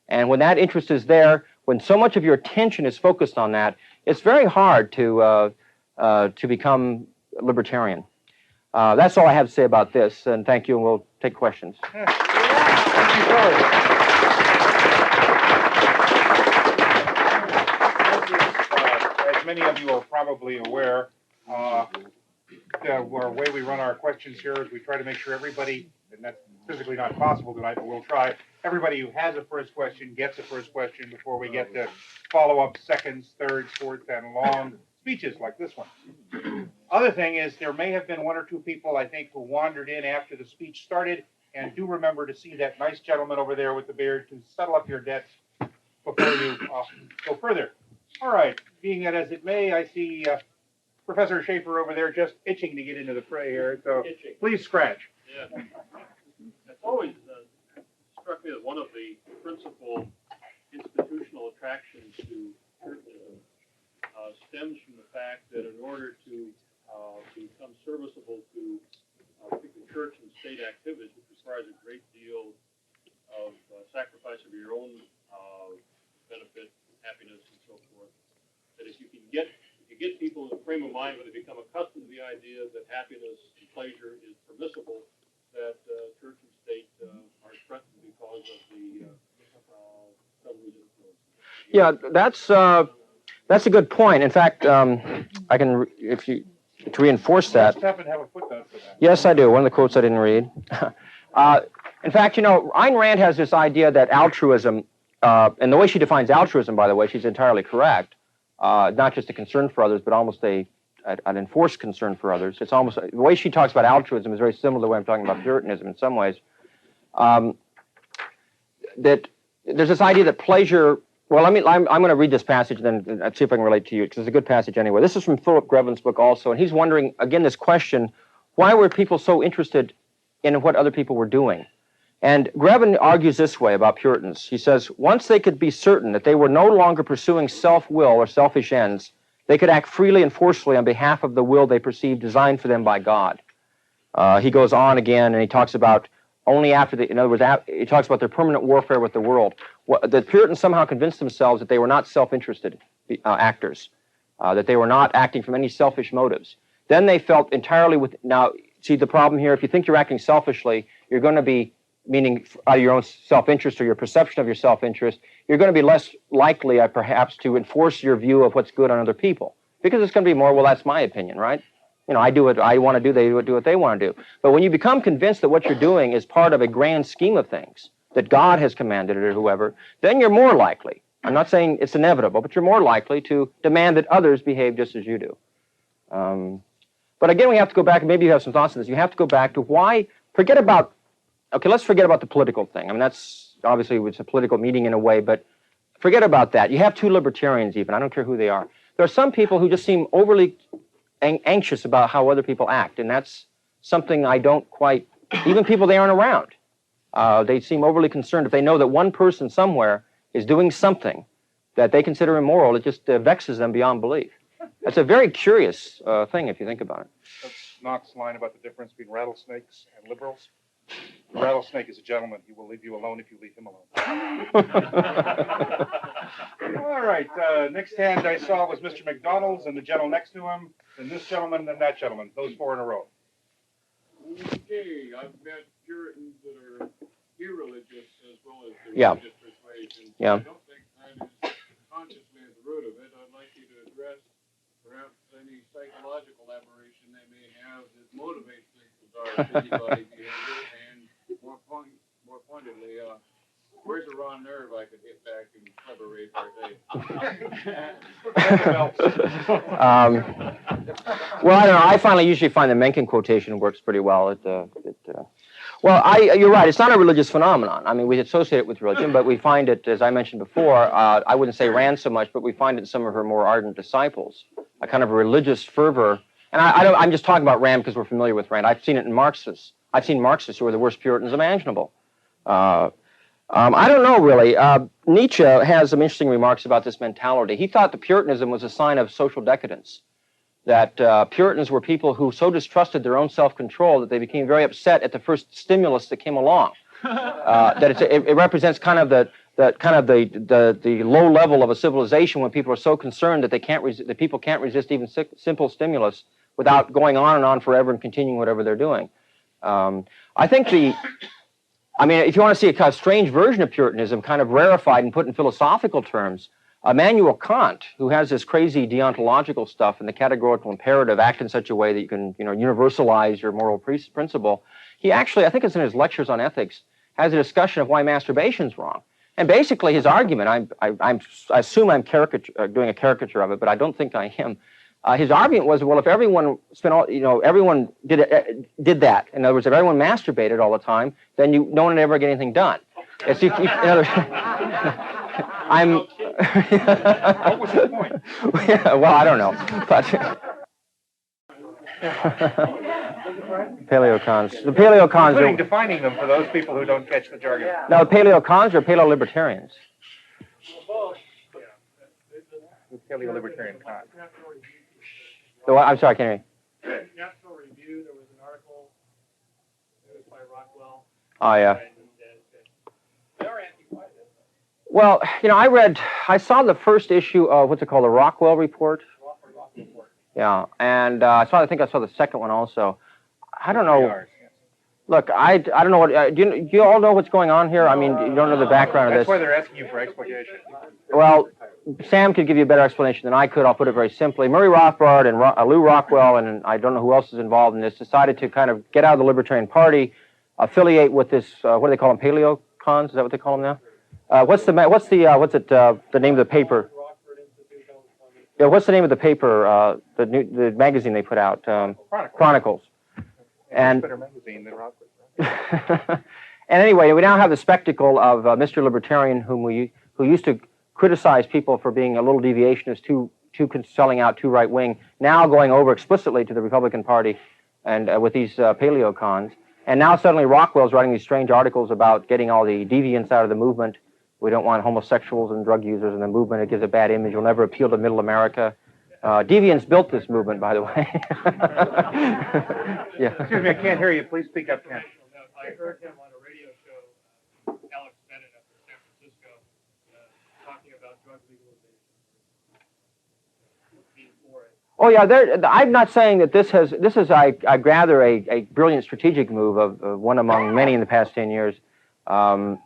And when that interest is there, when so much of your attention is focused on that, it's very hard to become libertarian. That's all I have to say about this, and thank you, and we'll take questions. Yeah. Thank you, as many of you are probably aware, the way we run our questions here is we try to make sure everybody, and that's physically not possible tonight, but we'll try, everybody who has a first question gets a first question before we get to follow-up seconds, thirds, fourths, and long speeches like this one. Other thing is there may have been one or two people, I think, who wandered in after the speech started, and do remember to see that nice gentleman over there with the beard to settle up your debts before you go further. All right, being that as it may, I see Professor Schaefer over there just itching to get into the fray here, so please scratch. Yeah. It's always struck me that one of the principal institutional attractions to Puritanism stems from the fact that in order to become serviceable to particularly church and state activities, which requires a great deal of sacrifice of your own benefit, happiness, and so forth, that if you get people in a frame of mind where they become accustomed to the idea that happiness and pleasure is permissible, that church and state are threatened because of the religious influence. Yeah, that's a good point. In fact, I can, if you to reinforce that. You happen to have a footnote for that. Yes, I do. One of the quotes I didn't read. In fact, you know, Ayn Rand has this idea that altruism, and the way she defines altruism, by the way, she's entirely correct. Not just a concern for others, but almost an enforced concern for others. It's almost the way she talks about altruism is very similar to the way I'm talking about Puritanism in some ways. That there's this idea that pleasure. Well, I'm going to read this passage and then see if I can relate to you, because it's a good passage anyway. This is from Philip Grevin's book also, and he's wondering, again, this question, why were people so interested in what other people were doing? And Grevin argues this way about Puritans. He says, once they could be certain that they were no longer pursuing self-will or selfish ends, they could act freely and forcefully on behalf of the will they perceived designed for them by God. He goes on again, and he talks about only after in other words, he talks about their permanent warfare with the world. The Puritans somehow convinced themselves that they were not self-interested actors, that they were not acting from any selfish motives. Then they felt entirely now, see the problem here, if you think you're acting selfishly, you're going to be, meaning out of your own self-interest or your perception of your self-interest, you're going to be less likely, perhaps, to enforce your view of what's good on other people. Because it's going to be more, well, that's my opinion, right? You know, I do what I want to do, they do what they want to do. But when you become convinced that what you're doing is part of a grand scheme of things, that God has commanded it or whoever, then you're more likely, I'm not saying it's inevitable, but you're more likely to demand that others behave just as you do. But again, we have to go back, and maybe you have some thoughts on this, you have to go back to why, okay, let's forget about the political thing. I mean, that's, obviously, it's a political meeting in a way, but forget about that. You have two libertarians even, I don't care who they are. There are some people who just seem overly anxious about how other people act, and that's something I don't quite, even people they aren't around, they seem overly concerned. If they know that one person somewhere is doing something that they consider immoral, it just vexes them beyond belief. That's a very curious thing if you think about it. That's Knox's line about the difference between rattlesnakes and liberals. The rattlesnake is a gentleman. He will leave you alone if you leave him alone. All right. Next hand I saw was Mr. McDonald's, and the gentleman next to him, and this gentleman, and that gentleman. Those four in a row. Okay, I've met Puritans that are irreligious as well as the Yeah. religious persuasion. Yeah. I don't think that is consciously at the root of it. I'd like you to address perhaps any psychological aberration they may have that motivates this bizarre busybody behavior, and more pointedly, where's the raw nerve I could hit back and clever repartee? Well, I don't know. I finally usually find the Mencken quotation works pretty well. Well, you're right. It's not a religious phenomenon. I mean, we associate it with religion, but we find it, as I mentioned before, I wouldn't say Rand so much, but we find it in some of her more ardent disciples, a kind of a religious fervor. And I'm just talking about Rand because we're familiar with Rand. I've seen it in Marxists. I've seen Marxists who are the worst Puritans imaginable. I don't know, really. Nietzsche has some interesting remarks about this mentality. He thought that Puritanism was a sign of social decadence, that Puritans were people who so distrusted their own self-control that they became very upset at the first stimulus that came along. That it represents kind of the low level of a civilization when people are so concerned that that people can't resist even simple stimulus without going on and on forever and continuing whatever they're doing. I think if you want to see a kind of strange version of Puritanism, kind of rarefied and put in philosophical terms, Immanuel Kant, who has this crazy deontological stuff and the categorical imperative, act in such a way that you can, universalize your moral principle. He actually, I think it's in his lectures on ethics, has a discussion of why masturbation's wrong. And basically, his argument, I assume I'm doing a caricature of it, but I don't think I am. His argument was, well, if everyone everyone did that. In other words, if everyone masturbated all the time, then no one would ever get anything done. It's, in other, What was the point? Yeah, well, I don't know, but paleocons. The paleocons Including are defining them for those people who don't catch the jargon. now. The paleocons are paleo-libertarians. Paleo-libertarian Kant. So, I'm sorry, I can't hear you. National Review, there was an article, it was by Rockwell. Oh, yeah. They are anti-white. Well, I saw the first issue of what's it called, the Rockwell Report. Rockwell report. Yeah, and I think I saw the second one also. I don't know. Look, I don't know what, do you all know what's going on here? I mean, you don't know the background of That's this. why they're asking you for explication. Well, Sam could give you a better explanation than I could. I'll put it very simply. Murray Rothbard and Lou Rockwell, and I don't know who else is involved in this, decided to kind of get out of the Libertarian Party, affiliate with this, what do they call them, paleocons? Is that what they call them now? What's the name of the paper? Yeah, what's the name of the paper, the magazine they put out? Chronicles. And better magazine than Rockford. and anyway, we now have the spectacle of Mr. Libertarian, who used to criticize people for being a little deviationist, selling out, too right-wing, now going over explicitly to the Republican Party and with these paleocons. And now suddenly Rockwell's writing these strange articles about getting all the deviants out of the movement. We don't want homosexuals and drug users in the movement. It gives a bad image. It'll never appeal to middle America. Deviants built this movement, by the way. Yeah. Excuse me, I can't hear you. Please speak up, Ken. I heard him on a radio show, Alex Bennett up in San Francisco, talking about drug legalization. Being for it. Oh yeah, I'm not saying that this is I gather a brilliant strategic move of one among many in the past 10 years. Having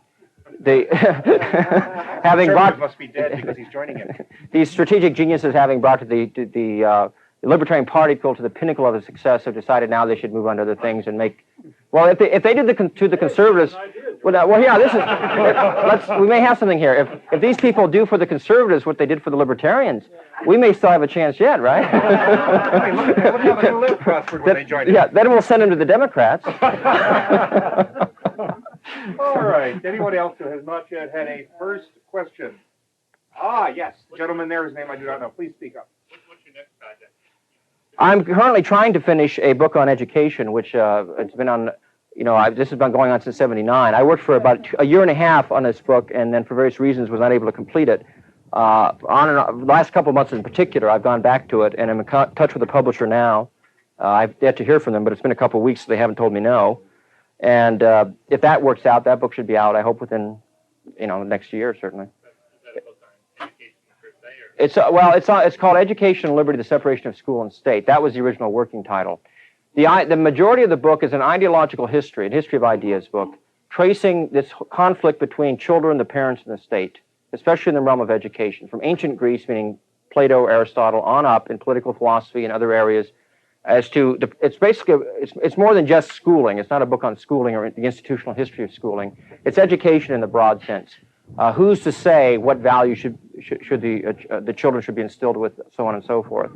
brought must be dead because he's joining him. These strategic geniuses, having brought to the Libertarian Party people to the pinnacle of the success, have decided now they should move on to other things and make. Well, if they did to the conservatives, well, yeah, this is. We may have something here. If these people do for the conservatives what they did for the libertarians, we may still have a chance yet, right? Look how the little prospered when they joined. Yeah, then we'll send them to the Democrats. All right. Anyone else who has not yet had a first question? Ah, yes. Gentleman there, his name I do not know. Please speak up. What's your next project? I'm currently trying to finish a book on education, which it's been on, this has been going on since '79. I worked for about a year and a half on this book, and then for various reasons was not able to complete it. The last couple of months in particular, I've gone back to it, and I'm in touch with the publisher now. I've yet to hear from them, but it's been a couple of weeks, so they haven't told me no. And if that works out, that book should be out, I hope, within, next year, certainly. Is that a book on education per se, or? It's called Education and Liberty, the Separation of School and State. That was the original working title. The majority of the book is an ideological history, a history of ideas book, tracing this conflict between children, the parents, and the state, especially in the realm of education, from ancient Greece, meaning Plato, Aristotle, on up in political philosophy and other areas. As to it's more than just schooling. It's not a book on schooling or the institutional history of schooling. It's education in the broad sense. Who's to say what value should the children should be instilled with, so on and so forth.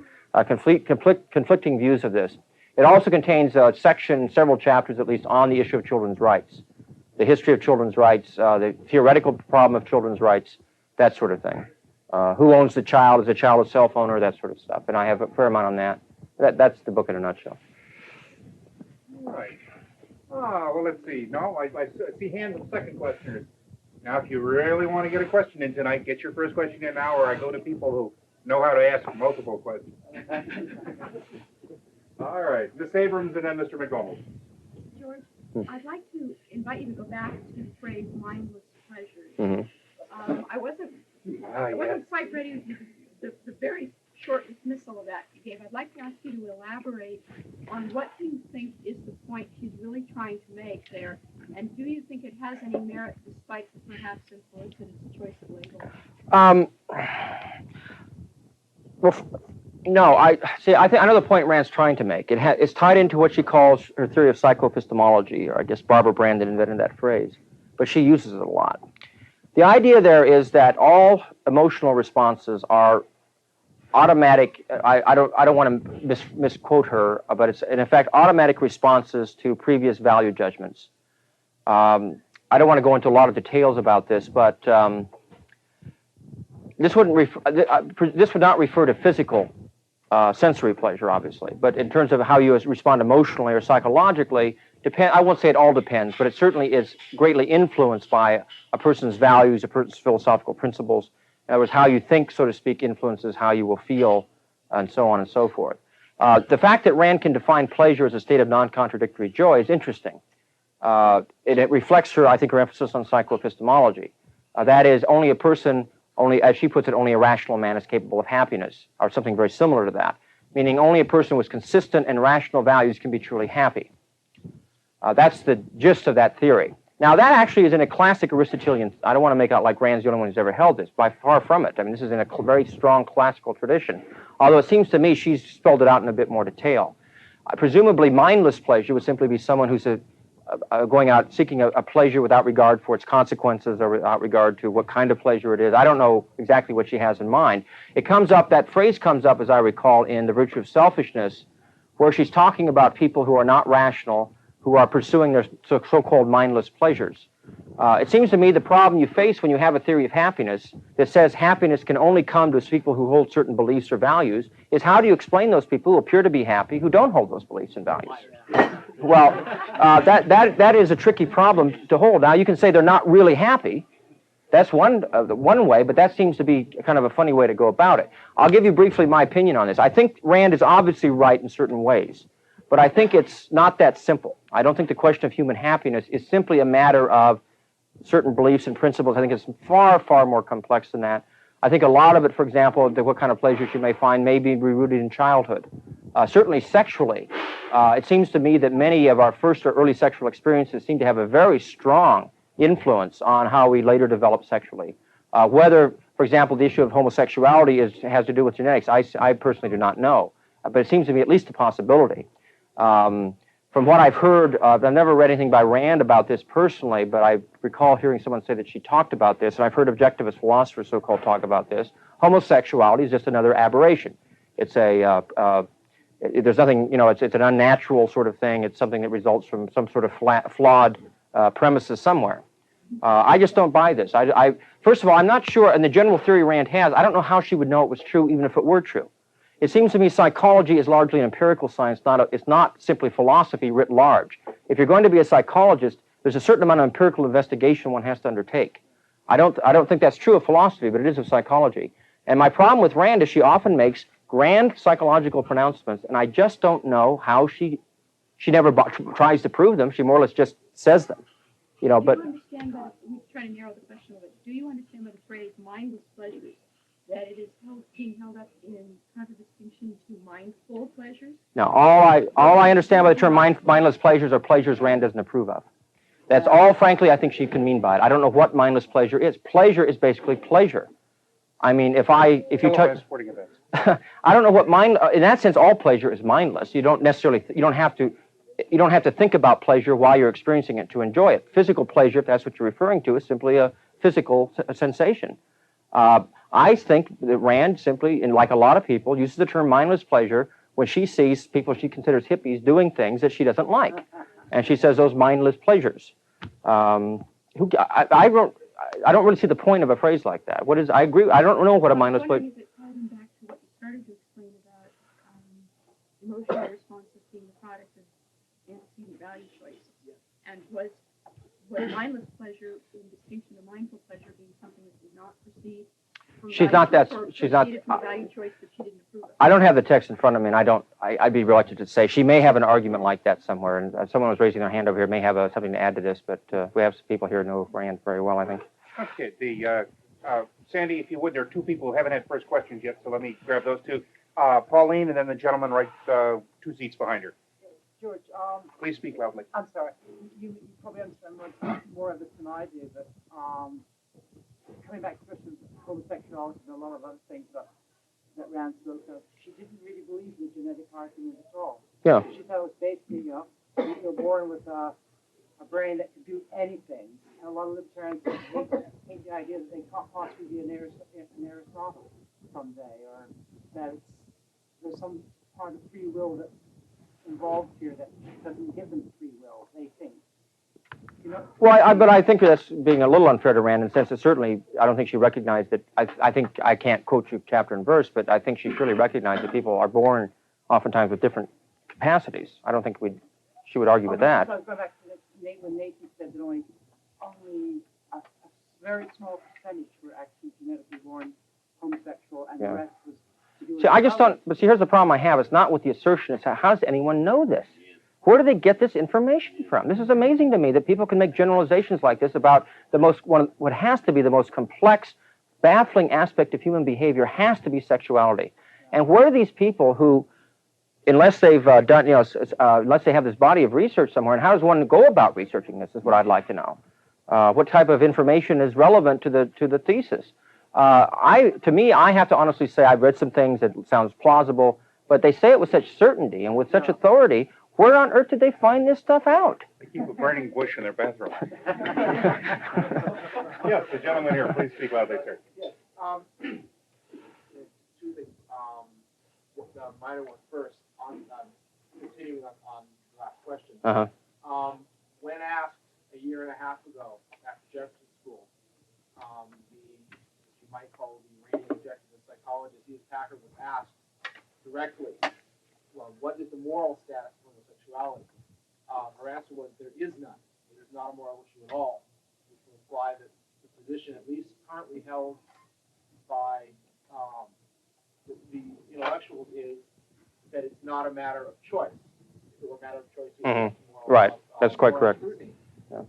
Conflicting views of this. It also contains a section, several chapters at least, on the issue of children's rights, the history of children's rights, the theoretical problem of children's rights, that sort of thing. Who owns the child? Is the child a self-owner? That sort of stuff. And I have a fair amount on that. That's the book in a nutshell. All right. Well, let's see. No, I see hands of second questioners. Now, if you really want to get a question in tonight, get your first question in now, or I go to people who know how to ask multiple questions. All right. Ms. Abrams and then Mr. McDonald. George, I'd like to invite you to go back to the phrase mindless pleasures. Mm-hmm. I wasn't quite ready with the very short dismissal of that you gave. I'd like to ask you to elaborate on what you think is the point he's really trying to make there, and do you think it has any merit despite the perhaps infelicitous choice of label? No, I know the point Rand's trying to make. It's tied into what she calls her theory of psychoepistemology, or I guess Barbara Brandon invented that phrase, but she uses it a lot. The idea there is that all emotional responses are automatic. I don't want to misquote her, but it's in effect automatic responses to previous value judgments. I don't want to go into a lot of details about this, but this would not refer to physical sensory pleasure, obviously, but in terms of how you respond emotionally or psychologically, I won't say it all depends, but it certainly is greatly influenced by a person's values, a person's philosophical principles. In other words, how you think, so to speak, influences how you will feel, and so on and so forth. The fact that Rand can define pleasure as a state of non-contradictory joy is interesting. It reflects her emphasis on psychoepistemology. That is, only a person, as she puts it, only a rational man is capable of happiness, or something very similar to that, meaning only a person with consistent and rational values can be truly happy. That's the gist of that theory. Now, that actually is in a classic Aristotelian. I don't want to make out like Rand's the only one who's ever held this. By far from it. I mean, this is in a very strong classical tradition. Although it seems to me she's spelled it out in a bit more detail. Presumably, mindless pleasure would simply be someone who's going out seeking a pleasure without regard for its consequences or without regard to what kind of pleasure it is. I don't know exactly what she has in mind. It comes up, that phrase comes up, as I recall, in The Virtue of Selfishness, where she's talking about people who are not rational, who are pursuing their so-called mindless pleasures. It seems to me the problem you face when you have a theory of happiness that says happiness can only come to people who hold certain beliefs or values is how do you explain those people who appear to be happy who don't hold those beliefs and values? Well, that is a tricky problem to hold. Now, you can say they're not really happy. That's one way, but that seems to be kind of a funny way to go about it. I'll give you briefly my opinion on this. I think Rand is obviously right in certain ways, but I think it's not that simple. I don't think the question of human happiness is simply a matter of certain beliefs and principles. I think it's far, far more complex than that. I think a lot of it, for example, what kind of pleasures you may find may be rooted in childhood. Certainly sexually. It seems to me that many of our first or early sexual experiences seem to have a very strong influence on how we later develop sexually. Whether, for example, the issue of homosexuality has to do with genetics, I personally do not know. But it seems to me at least a possibility. From what I've heard, I've never read anything by Rand about this personally, but I recall hearing someone say that she talked about this, and I've heard objectivist philosophers, so-called, talk about this. Homosexuality is just another aberration. It's there's nothing, it's an unnatural sort of thing. It's something that results from some sort of flawed premises somewhere. I just don't buy this. First of all, I'm not sure, and the general theory Rand has, I don't know how she would know it was true, even if it were true. It seems to me psychology is largely an empirical science. It's not simply philosophy writ large. If you're going to be a psychologist, there's a certain amount of empirical investigation one has to undertake. I don't think that's true of philosophy, but it is of psychology. And my problem with Rand is she often makes grand psychological pronouncements, and I just don't know how she never tries to prove them. She more or less just says them. Do you understand that, we try to narrow the question a bit, do you understand by the phrase mindless pleasures that it is being held up in contradistinction to mindful pleasures? No, all I understand by the term mindless pleasures are pleasures Rand doesn't approve of. That's all, frankly, I think she can mean by it. I don't know what mindless pleasure is. Pleasure is basically pleasure. I mean, if you touch sporting events. I don't know what in that sense, all pleasure is mindless. You don't have to think about pleasure while you're experiencing it to enjoy it. Physical pleasure, if that's what you're referring to, is simply a physical sensation. I think that Rand simply, and like a lot of people, uses the term mindless pleasure when she sees people she considers hippies doing things that she doesn't like. And she says those mindless pleasures. I don't really see the point of a phrase like that. I agree. I don't know what a mindless pleasure is. It ties in back to what you started to explain about emotional responses being the product of antecedent value choices. And was mindless pleasure, in distinction to mindful pleasure, being something that did not proceed from value choice that she didn't approve of? I don't have the text in front of me, and I'd be reluctant to say. She may have an argument like that somewhere, and someone was raising their hand over here may have something to add to this, but we have some people here who know Rand very well, I think. Okay, Sandy, if you would, there are two people who haven't had first questions yet, so let me grab those two. Pauline, and then the gentleman right 2 seats behind her. George, please speak loudly. I'm sorry. You probably understand more of this than I do, but coming back to Christian homosexuality and a lot of other things that Rand spoke of, she didn't really believe in the genetic argument at all. Yeah. She thought it was basically, you're born with a brain that can do anything. And a lot of libertarians hate the idea that they can't possibly be an Aristotle someday, or that there's some part of free will that's involved here that doesn't give them free will, they think. Well, but I think that's being a little unfair to Rand in the sense that certainly I don't think she recognized that. I think I can't quote you chapter and verse, but I think she surely recognized that people are born oftentimes with different capacities. I don't think she would argue with that. So I was going back to when Nathan said that only a very small percentage were actually genetically born homosexual, and the rest was to do with... See, I just don't... But see, here's the problem I have. It's not with the assertion. It's how does anyone know this? Where do they get this information from? This is amazing to me that people can make generalizations like this about what has to be the most complex, baffling aspect of human behavior has to be sexuality. And where are these people who unless they've done, unless they have this body of research somewhere, and how does one go about researching this is what I'd like to know. What type of information is relevant to the thesis? To me, I have to honestly say I've read some things that sounds plausible, but they say it with such certainty and with such authority. Where on earth did they find this stuff out? They keep a burning bush in their bathroom. Yes, the gentleman here, please speak loudly, sir. Yes. Two things. The minor one first, continuing on the last question. When asked a year and a half ago after Jefferson School, you might call the reigning objective psychologist, E.S. Packard, was asked directly, well, what is the moral status of homosexuality? Her answer was, there is none. It is not a moral issue at all, which would imply that the position, at least currently held by the intellectuals, is that it's not a matter of choice. If it were a matter of choice, it would be moral, right. That's quite correct. Yeah.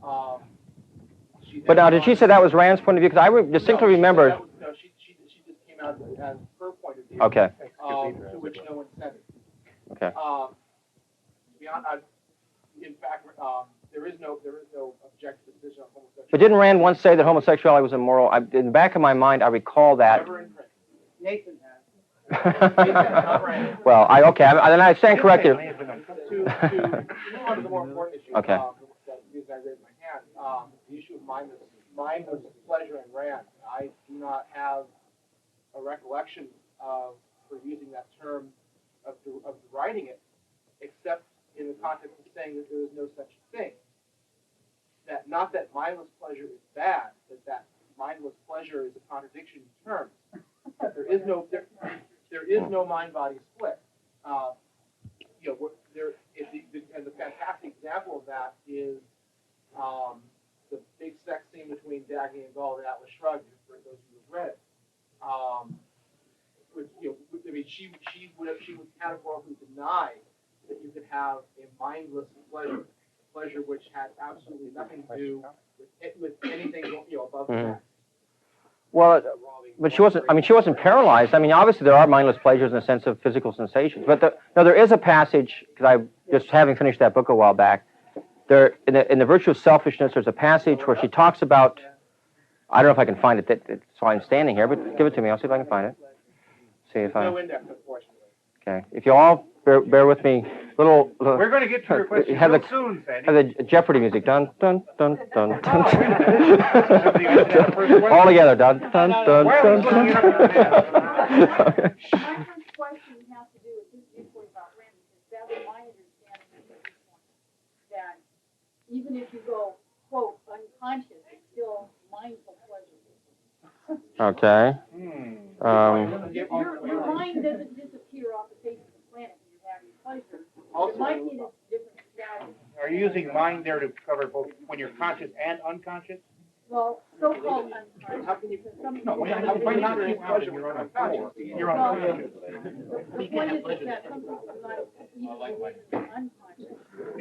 But now, did she say that was Rand's point of view? Because I distinctly remember. No, she just came out as her point of view. Okay. To which no one said it. Okay. In fact, there is no objective decision on homosexuality. But didn't Rand once say that homosexuality was immoral? In the back of my mind, I recall that. Never in print. Nathan has. Well, then I stand corrected. To move on to the more important issue. Okay. The reason I raised my hand, the issue of mindless pleasure in Rand. I do not have a recollection of for using that term of writing it, except in the context of saying that there is no such thing. That not that mindless pleasure is bad, but that mindless pleasure is a contradiction in terms. There is no mind-body split. And the fantastic example of that is the big sex scene between Dagny and Gall in Atlas Shrugged, for those of you who've read it. She would categorically deny that you could have a mindless pleasure which had absolutely nothing to do with anything above the next. Well, but she wasn't. I mean, she wasn't paralyzed. I mean, obviously there are mindless pleasures in the sense of physical sensations. But there is a passage, because I just having finished that book a while back. There, in the Virtue of Selfishness, there's a passage where she talks about. I don't know if I can find it. That's why I'm standing here. But give it to me. I'll see if I can find it. See if I. No index, unfortunately. Okay. If you all bear with me. We're going to get to your question real soon, Sandy. Have the Jeopardy music. Dun, dun, dun, dun, dun. All together. Dun, dun, dun, dun, dun. My first question has to do with this viewpoint about Rand, because that's my understanding of his viewpoint. That even if you go, quote, unconscious, it's still mindful pleasure. Okay. Your mind doesn't disappear off the face of the planet when you're having pleasure. Also, it might be in a different status. Are you using mind there to cover both when you're conscious and unconscious? Well, so-called unconscious. How can you? No, when you not keep pleasure, you're unconscious. You're unconscious. The point is that some people are not even unconscious.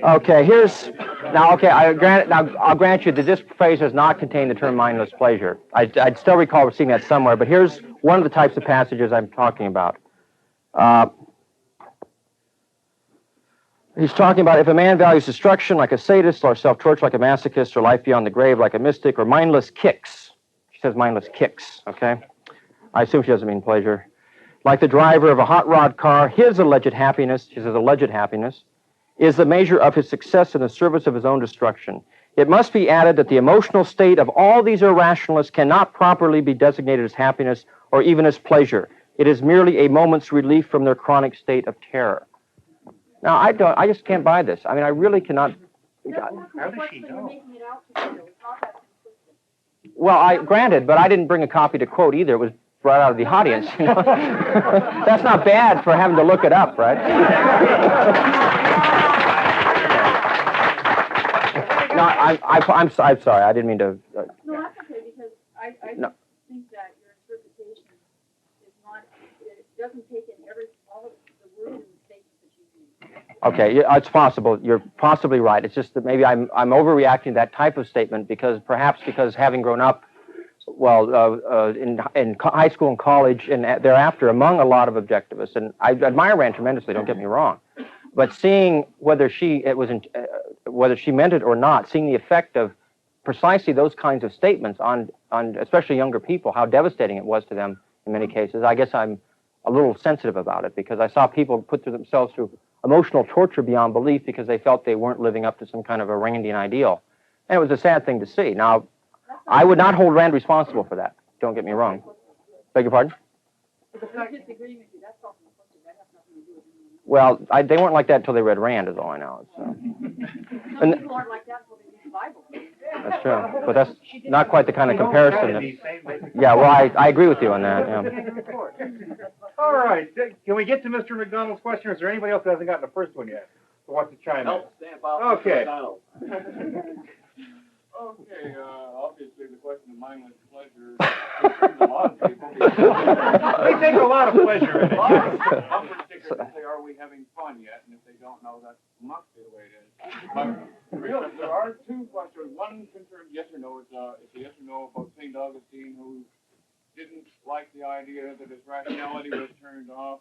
Okay, I'll grant you that this phrase does not contain the term mindless pleasure. I'd still recall seeing that somewhere, but here's one of the types of passages I'm talking about. He's talking about if a man values destruction like a sadist, or self-torture like a masochist, or life beyond the grave like a mystic, or mindless kicks. She says mindless kicks, okay? I assume she doesn't mean pleasure. Like the driver of a hot rod car, his alleged happiness, she says alleged happiness, is the measure of his success in the service of his own destruction. It must be added that the emotional state of all these irrationalists cannot properly be designated as happiness or even as pleasure. It is merely a moment's relief from their chronic state of terror. Now, I just can't buy this. I mean, I really cannot. How does she know? Well, granted, but I didn't bring a copy to quote either. It was brought out of the audience. You know? That's not bad for having to look it up, right? No, I'm sorry. I didn't mean to. No, that's okay, because I think that your interpretation is not. It doesn't take in all of the words and statements that you use. Okay, it's possible. You're possibly right. It's just that maybe I'm overreacting to that type of statement because having grown up in high school and college and thereafter among a lot of objectivists. And I admire Rand tremendously, don't get me wrong. But seeing whether she meant it or not, seeing the effect of precisely those kinds of statements on especially younger people, how devastating it was to them in many cases, I guess I'm a little sensitive about it, because I saw people put themselves through emotional torture beyond belief because they felt they weren't living up to some kind of a Randian ideal. And it was a sad thing to see. Now, I would not hold Rand responsible for that. Don't get me wrong. Beg your pardon? Well, they weren't like that until they read Rand, is all I know. So. Some people aren't like that until they read the Bible. That's true, but that's not quite the kind of comparison. Yeah, well, I agree with you on that. Yeah. All right, can we get to Mr. McDonald's question, or is there anybody else that hasn't gotten the first one yet? Who wants to chime in? Okay. Okay, obviously the question of mindless pleasure concerns a lot of people. They take a lot of pleasure in it. Bumper stickers that say, "Are we having fun yet?" And if they don't know, that must be the way it is. But really, there are two questions. One concerns yes or no. It's a yes or no about St. Augustine, who didn't like the idea that his rationality was turned off.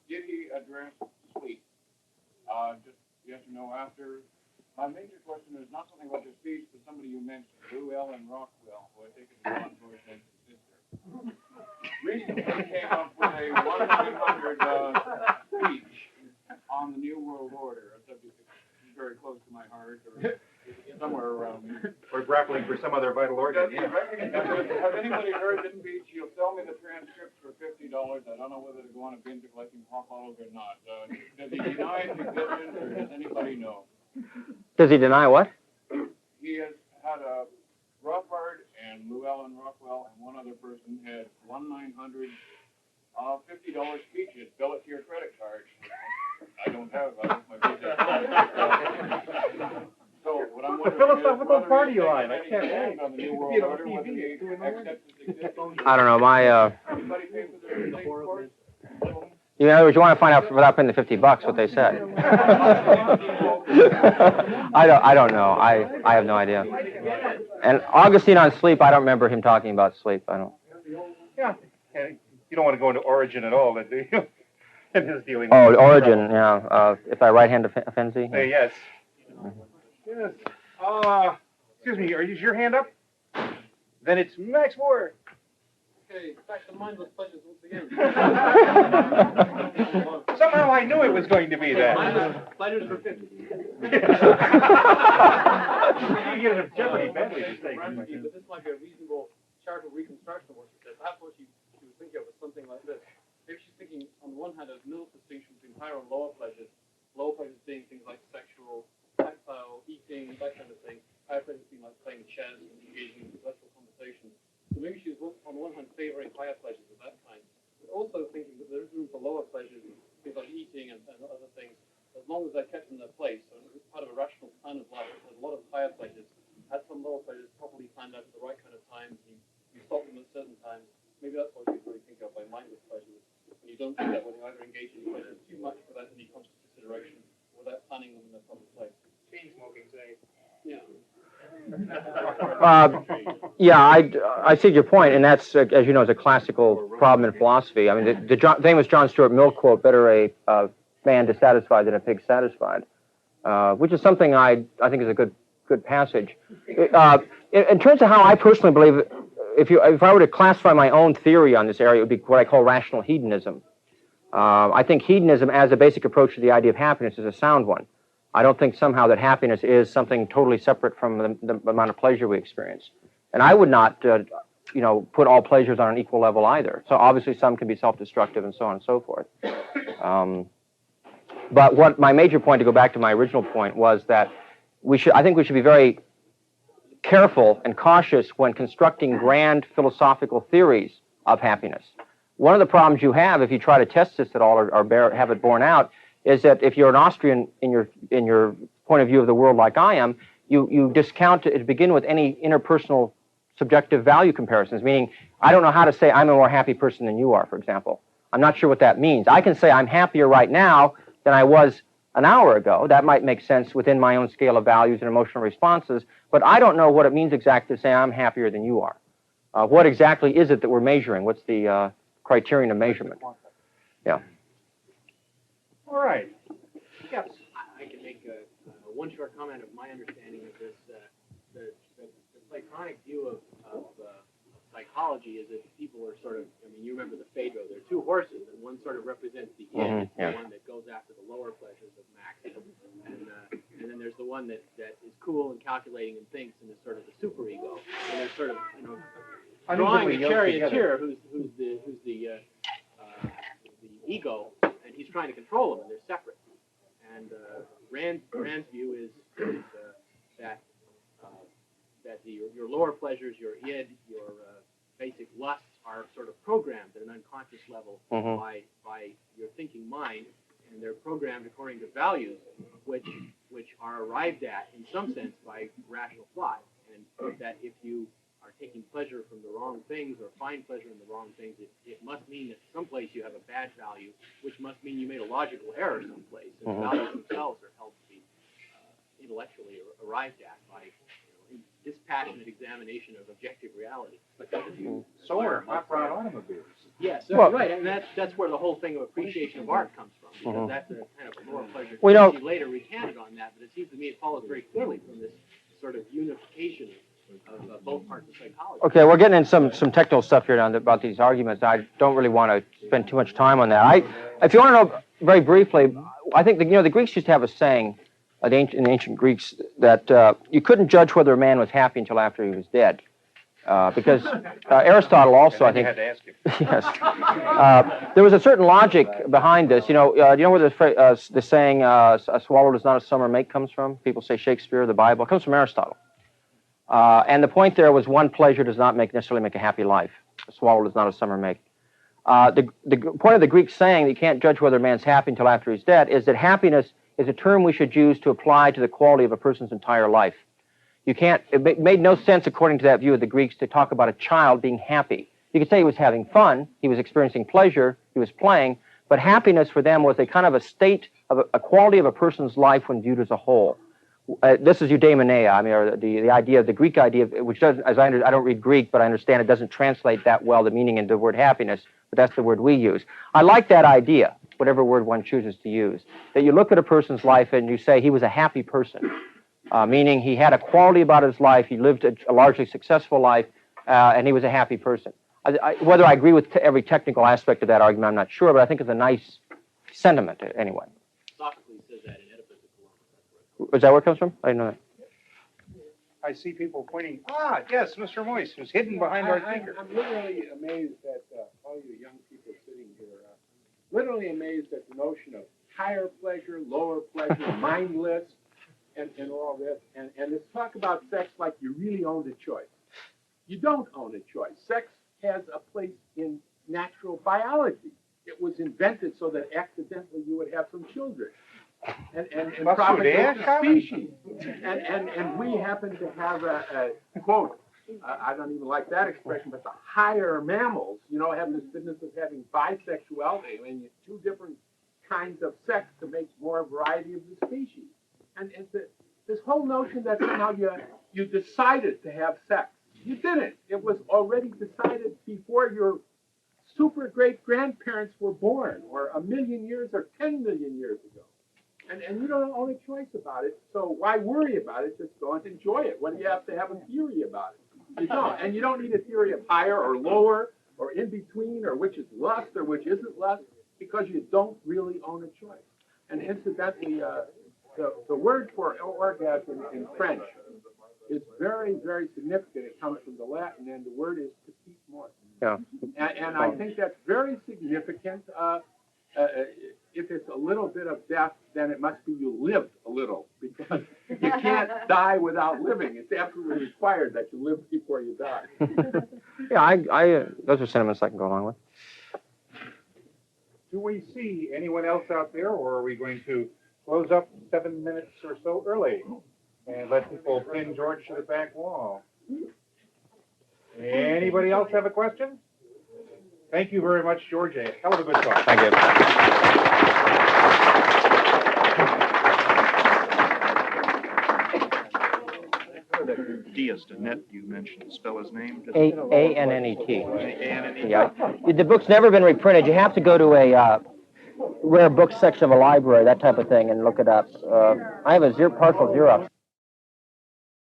Did he address sleep? Just yes or no after. My major question is not something about your speech, but somebody you mentioned, Lou Ellen Rockwell, who I think is John George's sister. Recently came up with a 1-800 speech on the New World Order, a subject that's very close to my heart, or somewhere around here. We're grappling for some other vital organ. Yeah. Has anybody heard this speech? He'll sell me the transcripts for $50. I don't know whether to go on a binge of collecting pop bottles or not. Does he deny its existence, or does anybody know? Does he deny what? He has had Rothbard and Lou Ellen Rockwell and one other person had 1-900 $50 speeches. Bill it to your credit card. I don't have my business. So what I'm wondering philosophical party line. I can't wait. On the New World Order, whether he accepts its existence. I don't know. Anybody pay for their state course? In other words, you want to find out without paying the $50 what they said. I don't know. I have no idea. And Augustine on sleep, I don't remember him talking about sleep. I don't. Yeah. You don't want to go into Origin at all, do you? In his dealing. Oh, Origin. Yeah. If thy right hand offends thee. Yes. Yes. Excuse me. Is your hand up? Then it's Max Moore. Okay, back to mindless pleasures once again. Somehow I knew it was going to be that. Mindless pleasures for 50. You get a Jeopardy badly mistake. But this might be a reasonable charitable reconstruction of what she said. Perhaps what she was thinking of was something like this. Maybe she's thinking, on the one hand, there's no distinction between higher and lower pleasures. Lower pleasures being things like sexual, tactile, eating, that kind of thing. Higher pleasures being like playing chess and engaging in intellectual conversation. So maybe she's, on the one hand, favoring higher pleasures of that kind, but also thinking that there is room for lower pleasures, things like eating and other things, as long as they're kept in their place. So it's part of a rational plan of life. There's a lot of higher pleasures. Add some lower pleasures properly planned out at the right kind of times. You stop them at certain times. Maybe that's what she's really thinking of by mindless pleasures. And you don't do that when you either engage in pleasures too much without any conscious consideration, without planning them in their proper place. Chain smoking, say. Yeah. I see your point, and that's, as you know, is a classical problem in philosophy. I mean, the famous John Stuart Mill quote, better a man dissatisfied than a pig satisfied, which is something I think is a good passage. In terms of how I personally believe, if I were to classify my own theory on this area, it would be what I call rational hedonism. I think hedonism as a basic approach to the idea of happiness is a sound one. I don't think somehow that happiness is something totally separate from the amount of pleasure we experience. And I would not, put all pleasures on an equal level either. So obviously some can be self-destructive and so on and so forth. But what my major point, to go back to my original point, was that I think we should be very careful and cautious when constructing grand philosophical theories of happiness. One of the problems you have, if you try to test this at all or have it borne out, is that if you're an Austrian in your point of view of the world like I am, you discount to begin with any interpersonal subjective value comparisons, meaning I don't know how to say I'm a more happy person than you are, for example. I'm not sure what that means. I can say I'm happier right now than I was an hour ago. That might make sense within my own scale of values and emotional responses, but I don't know what it means exactly to say I'm happier than you are. What exactly is it that we're measuring? What's the criterion of measurement? Yeah. All right. Yes, I can make one short comment of my understanding of this. The Platonic view of psychology is that people are sort of, I mean, you remember the Phaedo, there are two horses, and one sort of represents the id, it's the one that goes after the lower pleasures of Max, and then there's the one that is cool and calculating and thinks, and is sort of the superego, and there's sort of, drawing a charioteer who's the ego, and he's trying to control them, and they're separate. And Rand's view is that your lower pleasures, your id, your basic lusts are sort of programmed at an unconscious level by your thinking mind, and they're programmed according to values which are arrived at in some sense by rational thought, and that if you are taking pleasure from the wrong things or find pleasure in the wrong things, it must mean that someplace you have a bad value, which must mean you made a logical error someplace, and the values themselves are held to be intellectually arrived at by dispassionate examination of objective reality. So are hot rod automobiles. Yes, that's right, and that's where the whole thing of appreciation of art comes from, because that's a kind of a lower pleasure. She later recanted on that, but it seems to me it follows very clearly from this sort of unification of both parts of psychology. Okay, we're getting in some technical stuff here now about these arguments. I don't really want to spend too much time on that. If you want to know very briefly, I think the Greeks used to have a saying in the ancient Greeks that you couldn't judge whether a man was happy until after he was dead, because Aristotle also, I think, had to ask him. yes, there was a certain logic behind this. You know where the saying "a swallow does not a summer make" comes from? People say Shakespeare, the Bible. It comes from Aristotle. And the point there was one pleasure does not necessarily make a happy life. A swallow does not a summer make. The point of the Greek saying that you can't judge whether a man's happy until after he's dead is that happiness is a term we should use to apply to the quality of a person's entire life. You can't, it made no sense according to that view of the Greeks to talk about a child being happy. You could say he was having fun, he was experiencing pleasure, he was playing, but happiness for them was a kind of a state of a quality of a person's life when viewed as a whole. This is eudaimonia, I mean, or the idea, the Greek idea, which doesn't, I don't read Greek, but I understand it doesn't translate that well, the meaning into the word happiness, but that's the word we use. I like that idea, whatever word one chooses to use, that you look at a person's life and you say he was a happy person, meaning he had a quality about his life, he lived a largely successful life, and he was a happy person. Whether I agree with every technical aspect of that argument, I'm not sure, but I think it's a nice sentiment anyway. Sophocles says that in Oedipus. Is that where it comes from? I didn't know that. I see people pointing. Ah, yes, Mr. Moyse, who's hidden behind our speaker. I'm literally amazed at all you young people sitting here. Literally amazed at the notion of higher pleasure, lower pleasure, mindless, and all this. And let's talk about sex like you really owned a choice. You don't own a choice. Sex has a place in natural biology. It was invented so that accidentally you would have some children. And propagate the species. And we happen to have a quote, I don't even like that expression, but the higher mammals, have this business of having bisexuality. I mean, two different kinds of sex to make more variety of the species. And this whole notion that somehow you decided to have sex. You didn't. It was already decided before your super great grandparents were born, or 1 million years or 10 million years ago. And you don't own a choice about it, so why worry about it? Just go and enjoy it. What do you have to have a theory about it? You don't. And you don't need a theory of higher or lower or in between or which is lust or which isn't lust, because you don't really own a choice. And incidentally, the word for orgasm in French is very, very significant. It comes from the Latin, and the word is petit mort. Yeah. And I think that's very significant. If it's a little bit of death, then it must be you lived a little, because you can't die without living. It's absolutely required that you live before you die. Yeah, those are sentiments I can go along with. Do we see anyone else out there, or are we going to close up 7 minutes or so early and let people pin George to the back wall? Anybody else have a question? Thank you very much, George. A hell of a good talk. Thank you. that deist, Annette, you mentioned, spell his name? A-N-N-E-T. A-N-N-E-T. Yeah. The book's never been reprinted. You have to go to a rare book section of a library, that type of thing, and look it up. I have a partial Xerox.